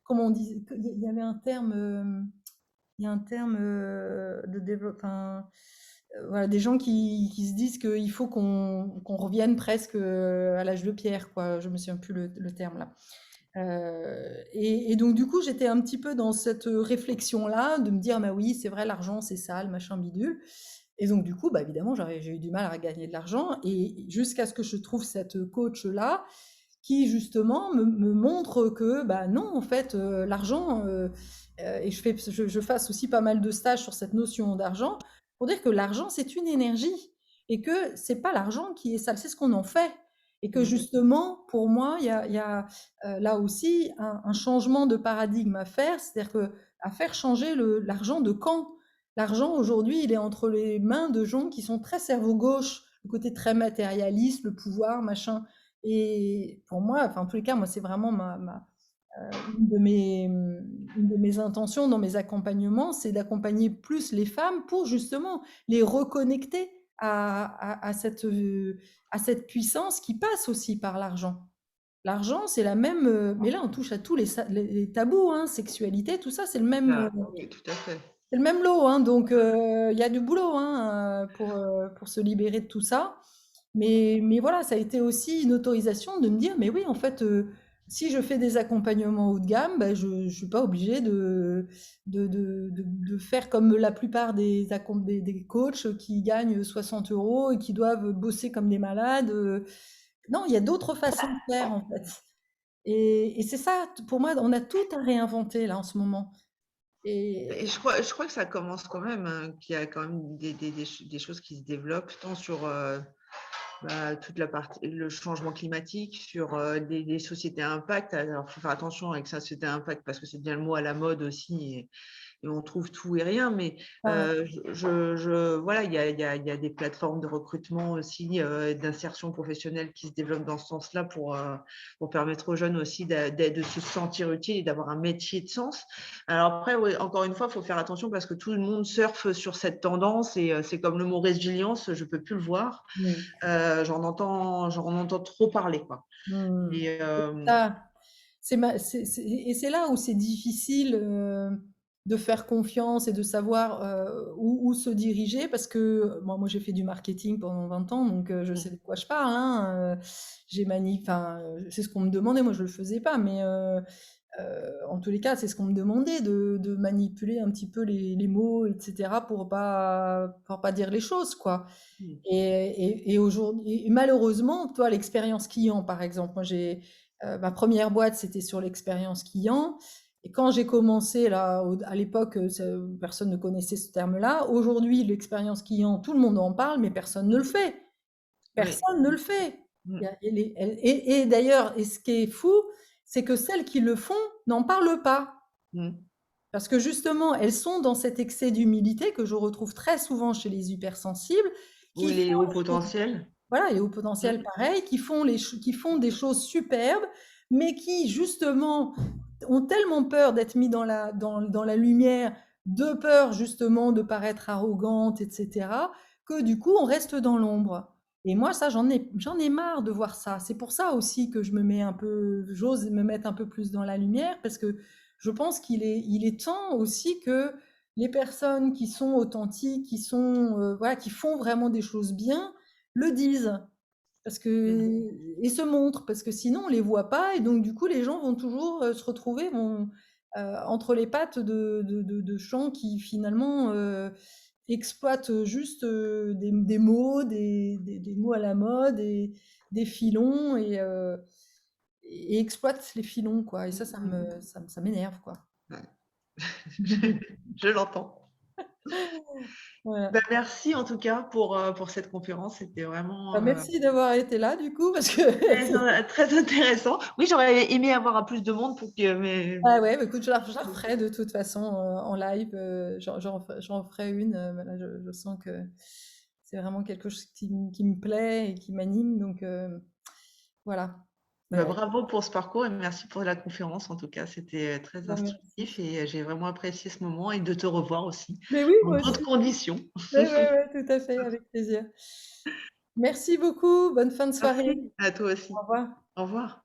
Comment on dit? Il y avait un terme, il y a un terme de développement. Enfin, voilà, des gens qui se disent qu'il faut qu'on revienne presque à l'âge de pierre, quoi. Je me souviens plus le terme là. Et donc du coup, j'étais un petit peu dans cette réflexion-là, de me dire, bah oui, c'est vrai, l'argent, c'est sale, machin bidule. Et donc du coup, bah évidemment, j'ai eu du mal à gagner de l'argent, et jusqu'à ce que je trouve cette coach-là, qui justement me montre que bah non, en fait, l'argent, et je fasse aussi pas mal de stages sur cette notion d'argent, pour dire que l'argent, c'est une énergie, et que c'est pas l'argent qui est sale, c'est ce qu'on en fait. Et que mhm. justement, pour moi, il y a là aussi un changement de paradigme à faire, c'est-à-dire que à faire changer l'argent de camp. L'argent, aujourd'hui, il est entre les mains de gens qui sont très cerveau gauche, le côté très matérialiste, le pouvoir, machin. Et pour moi, enfin, en tous les cas, moi, c'est vraiment une de mes intentions dans mes accompagnements, c'est d'accompagner plus les femmes pour justement les reconnecter à cette puissance qui passe aussi par l'argent. L'argent, c'est la même, mais là, on touche à tous les tabous, hein, sexualité, tout ça, Ah, oui, tout à fait. c'est le même lot, hein, donc il y a du boulot, hein, pour se libérer de tout ça. Mais voilà, ça a été aussi une autorisation de me dire, mais oui, en fait, si je fais des accompagnements haut de gamme, ben, je ne suis pas obligée de faire comme la plupart des coachs qui gagnent 60 euros et qui doivent bosser comme des malades. Non, il y a d'autres façons de faire, en fait. Et c'est ça, pour moi, on a tout à réinventer là en ce moment. Et Et je crois que ça commence quand même, hein, qu'il y a quand même des choses qui se développent, tant sur toute la partie, le changement climatique, sur des sociétés à impact. Alors, il faut faire attention avec ça, société à impact, parce que c'est bien le mot à la mode aussi. Et on trouve tout et rien, mais enfin, voilà, il y a des plateformes de recrutement aussi, d'insertion professionnelle qui se développent dans ce sens-là pour permettre aux jeunes aussi de se sentir utiles et d'avoir un métier de sens. Alors après, ouais, encore une fois, il faut faire attention parce que tout le monde surfe sur cette tendance et c'est comme le mot résilience, je ne peux plus le voir. mm, J'en entends trop parler, quoi. mm. Et, Ça, et c'est là où c'est difficile de faire confiance et de savoir où se diriger, parce que moi j'ai fait du marketing pendant 20 ans, donc je sais de quoi je parle, hein, enfin, c'est ce qu'on me demandait, moi je le faisais pas, mais en tous les cas, c'est ce qu'on me demandait, de manipuler un petit peu les mots, etc., pour pas dire les choses, quoi. Et aujourd'hui, et malheureusement, toi, l'expérience client, par exemple, moi, ma première boîte, c'était sur l'expérience client. Et quand j'ai commencé, là, à l'époque, personne ne connaissait ce terme-là. Aujourd'hui, l'expérience client, tout le monde en parle, mais personne ne le fait. oui. Personne ne le fait. Mm, Et d'ailleurs, et ce qui est fou, c'est que celles qui le font n'en parlent pas. mm. Parce que justement, elles sont dans cet excès d'humilité que je retrouve très souvent chez les hypersensibles, Ou qui les font hauts les choses, potentiels. voilà, et au potentiel pareil, qui font des choses superbes, mais qui justement ont tellement peur d'être mis dans la lumière, de peur justement de paraître arrogante, etc., que du coup on reste dans l'ombre. Et moi, ça, j'en ai marre de voir ça. C'est pour ça aussi que j'ose me mettre un peu plus dans la lumière, parce que je pense il est temps aussi que les personnes qui sont authentiques, voilà, qui font vraiment des choses bien, le disent. Parce Mhm. que, et se montrent, parce que sinon on les voit pas, et donc du coup les gens vont toujours se retrouver entre les pattes de gens qui finalement exploitent juste des mots, des mots à la mode, et des filons, et exploitent les filons, quoi. Et ça m'énerve, quoi. Ouais. Je l'entends. Voilà. Bah, merci en tout cas pour cette conférence. C'était vraiment Bah, merci d'avoir été là, du coup, parce que très intéressant. Oui, j'aurais aimé avoir plus de monde pour que mes... ah ouais, bah écoute, je la referai de toute façon en live. J'en ferai une. Voilà, je sens que c'est vraiment quelque chose qui me plaît et qui m'anime. Donc voilà. Bah, Ouais, bravo pour ce parcours et merci pour la conférence. En tout cas, c'était très bah, merci. instructif et j'ai vraiment apprécié ce moment et de te revoir aussi Mais oui, dans moi d'autres aussi. conditions. Ouais, tout à fait, avec plaisir. Merci beaucoup. Bonne fin de soirée. Merci à toi Au aussi. revoir. Au revoir.